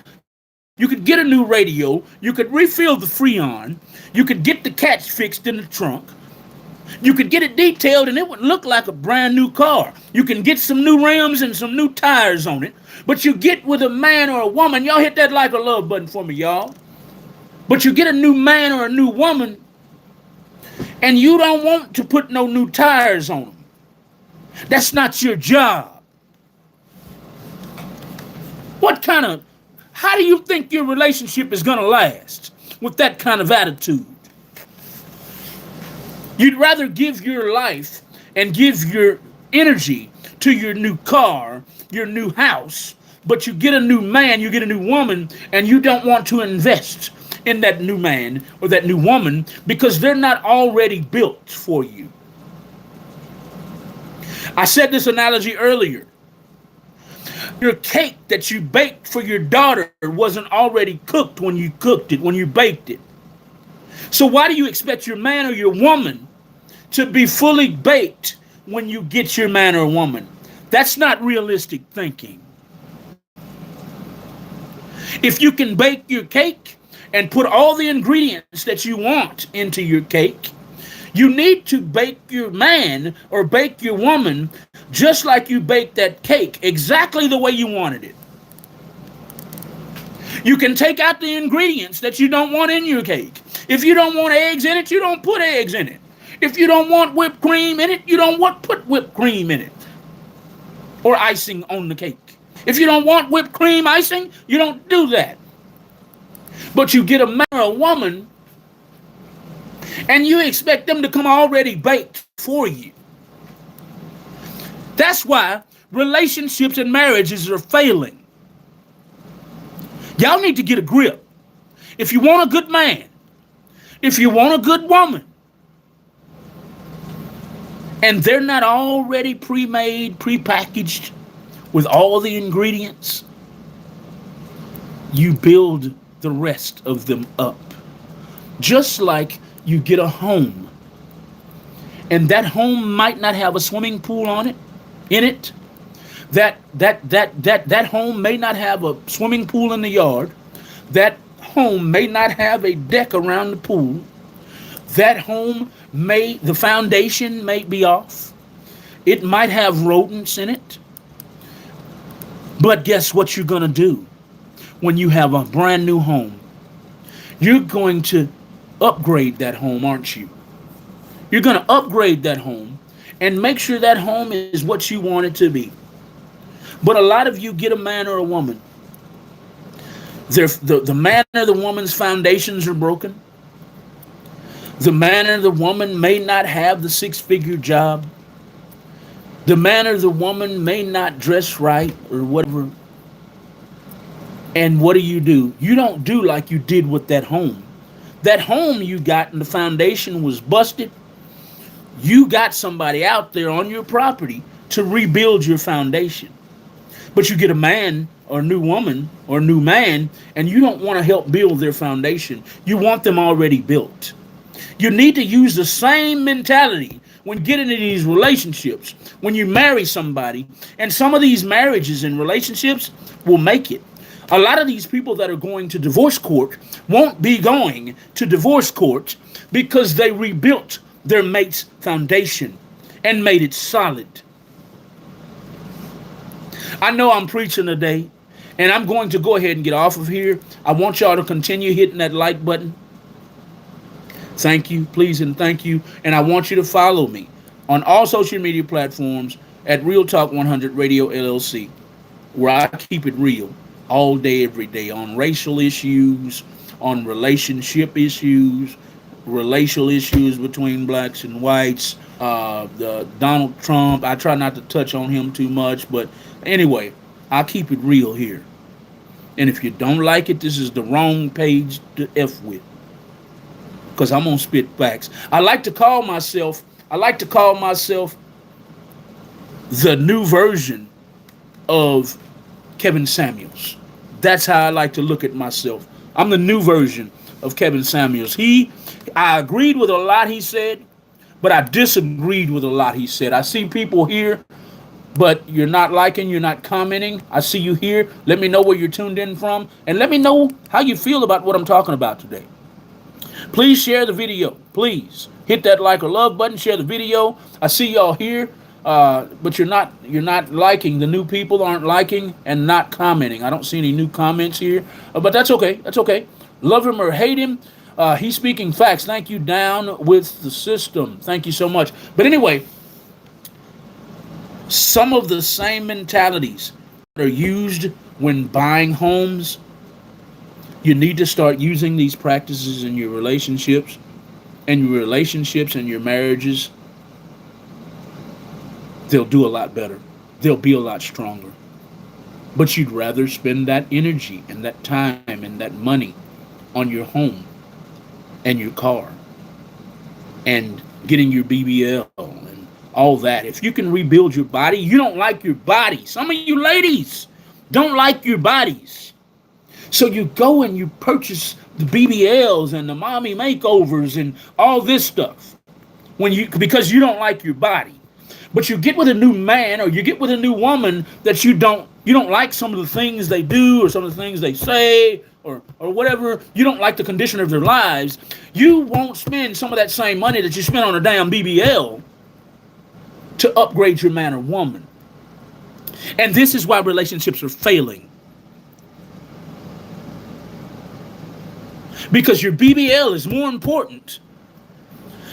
You could get a new radio. You could refill the Freon. You could get the catch fixed in the trunk. You could get it detailed and it would look like a brand new car. You can get some new rims and some new tires on it. But you get with a man or a woman, y'all hit that like or love button for me, y'all. But you get a new man or a new woman and you don't want to put no new tires on them. That's not your job. How do you think your relationship is going to last with that kind of attitude? You'd rather give your life and give your energy to your new car, your new house, but you get a new man, you get a new woman, and you don't want to invest in that new man or that new woman because they're not already built for you. I said this analogy earlier. Your cake that you baked for your daughter wasn't already cooked when you cooked it, when you baked it. So why do you expect your man or your woman to be fully baked when you get your man or woman? That's not realistic thinking. If you can bake your cake and put all the ingredients that you want into your cake, you need to bake your man or bake your woman just like you baked that cake, exactly the way you wanted it. You can take out the ingredients that you don't want in your cake. If you don't want eggs in it, you don't put eggs in it. If you don't want whipped cream in it, you don't put whipped cream in it or icing on the cake. If you don't want whipped cream icing, you don't do that. But you get a man or a woman and you expect them to come already baked for you. That's why relationships and marriages are failing. Y'all need to get a grip. If you want a good man, if you want a good woman, and they're not already pre-made, pre-packaged with all the ingredients, you build the rest of them up. Just like you get a home, and that home might not have a swimming pool in it. That home may not have a swimming pool in the yard. That home may not have a deck around the pool. That home the foundation may be off. It might have rodents in it. But guess what you're going to do when you have a brand new home? You're going to upgrade that home, aren't you? You're going to upgrade that home and make sure that home is what you want it to be. But a lot of you get a man or a woman. The man or the woman's foundations are broken. The man or the woman may not have the 6-figure job. The man or the woman may not dress right or whatever. And what do? You don't do like you did with that home. That home you got and the foundation was busted. You got somebody out there on your property to rebuild your foundation. But you get a man or a new woman or a new man and you don't want to help build their foundation. You want them already built. You need to use the same mentality when getting into these relationships, when you marry somebody. And some of these marriages and relationships will make it. A lot of these people that are going to divorce court won't be going to divorce court because they rebuilt their mate's foundation and made it solid. I know I'm preaching today, and I'm going to go ahead and get off of here. I want y'all to continue hitting that like button. Thank you, please, and thank you. And I want you to follow me on all social media platforms at Real Talk 100 Radio LLC, where I keep it real all day, every day, on racial issues, on relationship issues, racial issues between blacks and whites, the Donald Trump. I try not to touch on him too much, but anyway, I keep it real here. And if you don't like it, this is the wrong page to F with, because I'm gonna spit facts. I like to call myself the new version of Kevin Samuels. That's how I like to look at myself. I'm the new version of Kevin Samuels. I agreed with a lot he said, but I disagreed with a lot he said. I see people here, but you're not liking, you're not commenting. I see you here. Let me know where you're tuned in from, and let me know how you feel about what I'm talking about today. Please share the video. Please hit that like or love button. Share the video. I see y'all here, but you're not liking. The new people aren't liking and not commenting. I don't see any new comments here, but that's okay. That's okay. Love him or hate him, he's speaking facts. Thank you, Down with the System. Thank you so much. But anyway, some of the same mentalities that are used when buying homes, you need to start using these practices in your relationships and your marriages. They'll do a lot better. They'll be a lot stronger. But you'd rather spend that energy and that time and that money on your home and your car and getting your BBL and all that. If you can rebuild your body, you don't like your body. Some of you ladies don't like your bodies. So you go and you purchase the BBLs and the mommy makeovers and all this stuff because you don't like your body. But you get with a new man or you get with a new woman that you don't like some of the things they do or some of the things they say or whatever. You don't like the condition of their lives. You won't spend some of that same money that you spent on a damn BBL to upgrade your man or woman. And this is why relationships are failing. Because your BBL is more important.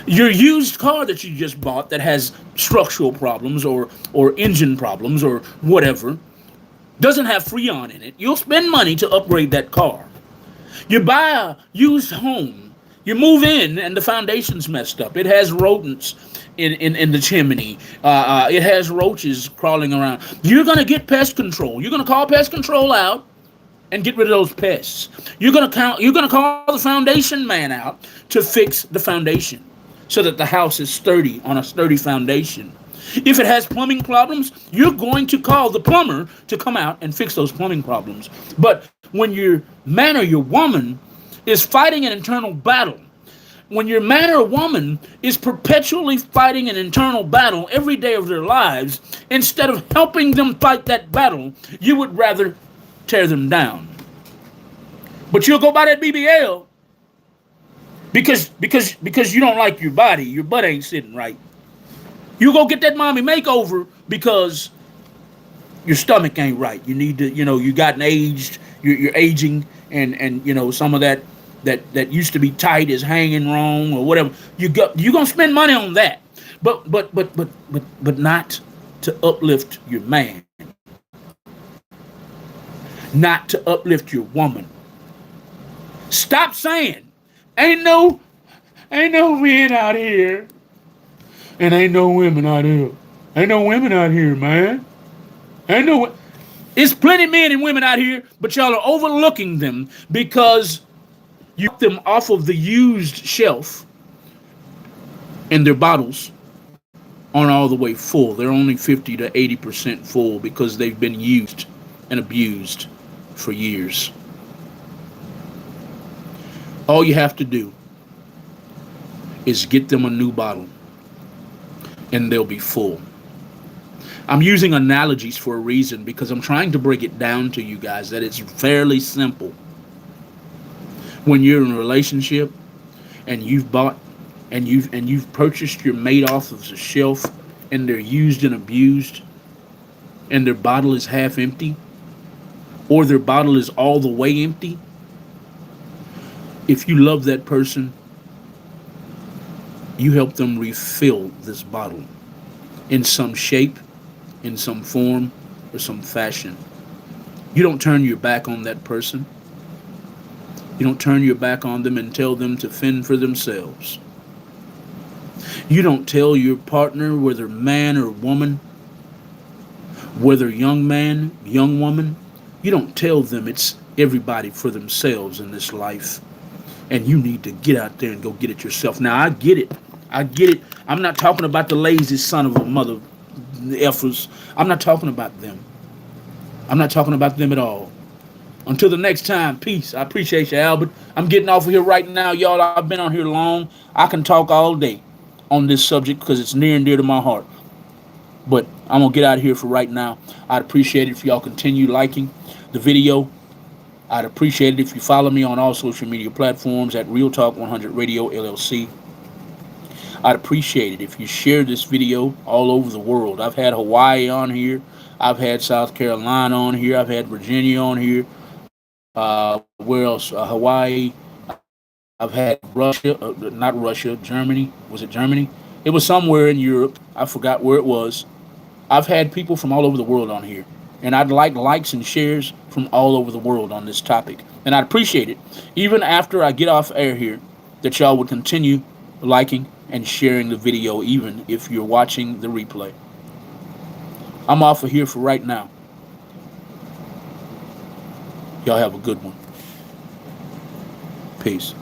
Your used car that you just bought that has structural problems or engine problems or whatever doesn't have Freon in it. You'll spend money to upgrade that car. You buy a used home. You move in and the foundation's messed up. It has rodents in the chimney. It has roaches crawling around. You're going to get pest control. You're going to call pest control out and get rid of those pests. You're going to call the foundation man out to fix the foundation so that the house is sturdy on a sturdy foundation. If it has plumbing problems, you're going to call the plumber to come out and fix those plumbing problems. But when your man or your woman is fighting an internal battle, when your man or woman is perpetually fighting an internal battle every day of their lives, instead of helping them fight that battle, you would rather tear them down. But you'll go buy that BBL because you don't like your body. Your butt ain't sitting right. You go get that mommy makeover because your stomach ain't right. You need to, you gotten aged. You're aging, and some of that used to be tight is hanging wrong or whatever. You're gonna spend money on that, but not to uplift your man, not to uplift your woman. Stop saying ain't no men out here, and ain't no women out here. Ain't no women out here, man. It's plenty men and women out here, but y'all are overlooking them because you took them off of the used shelf and their bottles aren't all the way full. They're only 50 to 80% full because they've been used and abused for years. All you have to do is get them a new bottle and they'll be full. I'm using analogies for a reason because I'm trying to break it down to you guys that it's fairly simple. When you're in a relationship and you've bought and you've purchased your mate off of the shelf and they're used and abused and their bottle is half empty or their bottle is all the way empty, if you love that person, you help them refill this bottle in some shape, in some form, or some fashion. You don't turn your back on that person. You don't turn your back on them and tell them to fend for themselves. You don't tell your partner, whether man or woman, whether young man, young woman, you don't tell them it's everybody for themselves in this life. And you need to get out there and go get it yourself. Now, I get it. I'm not talking about the lazy son of a mother effers. I'm not talking about them. I'm not talking about them at all. Until the next time, peace. I appreciate you, Albert. I'm getting off of here right now, y'all. I've been on here long. I can talk all day on this subject because it's near and dear to my heart. But I'm going to get out of here for right now. I'd appreciate it if y'all continue liking the video. I'd appreciate it if you follow me on all social media platforms at Real Talk 100 Radio LLC. I'd appreciate it if you share this video all over the world. I've had Hawaii on here. I've had South Carolina on here. I've had Virginia on here. Where else? Hawaii. I've had Russia, not Russia, Germany. Was it Germany? It was somewhere in Europe. I forgot where it was. I've had people from all over the world on here. And I'd like likes and shares from all over the world on this topic. And I'd appreciate it, even after I get off air here, that y'all would continue liking and sharing the video, even if you're watching the replay. I'm off of here for right now. Y'all have a good one. Peace.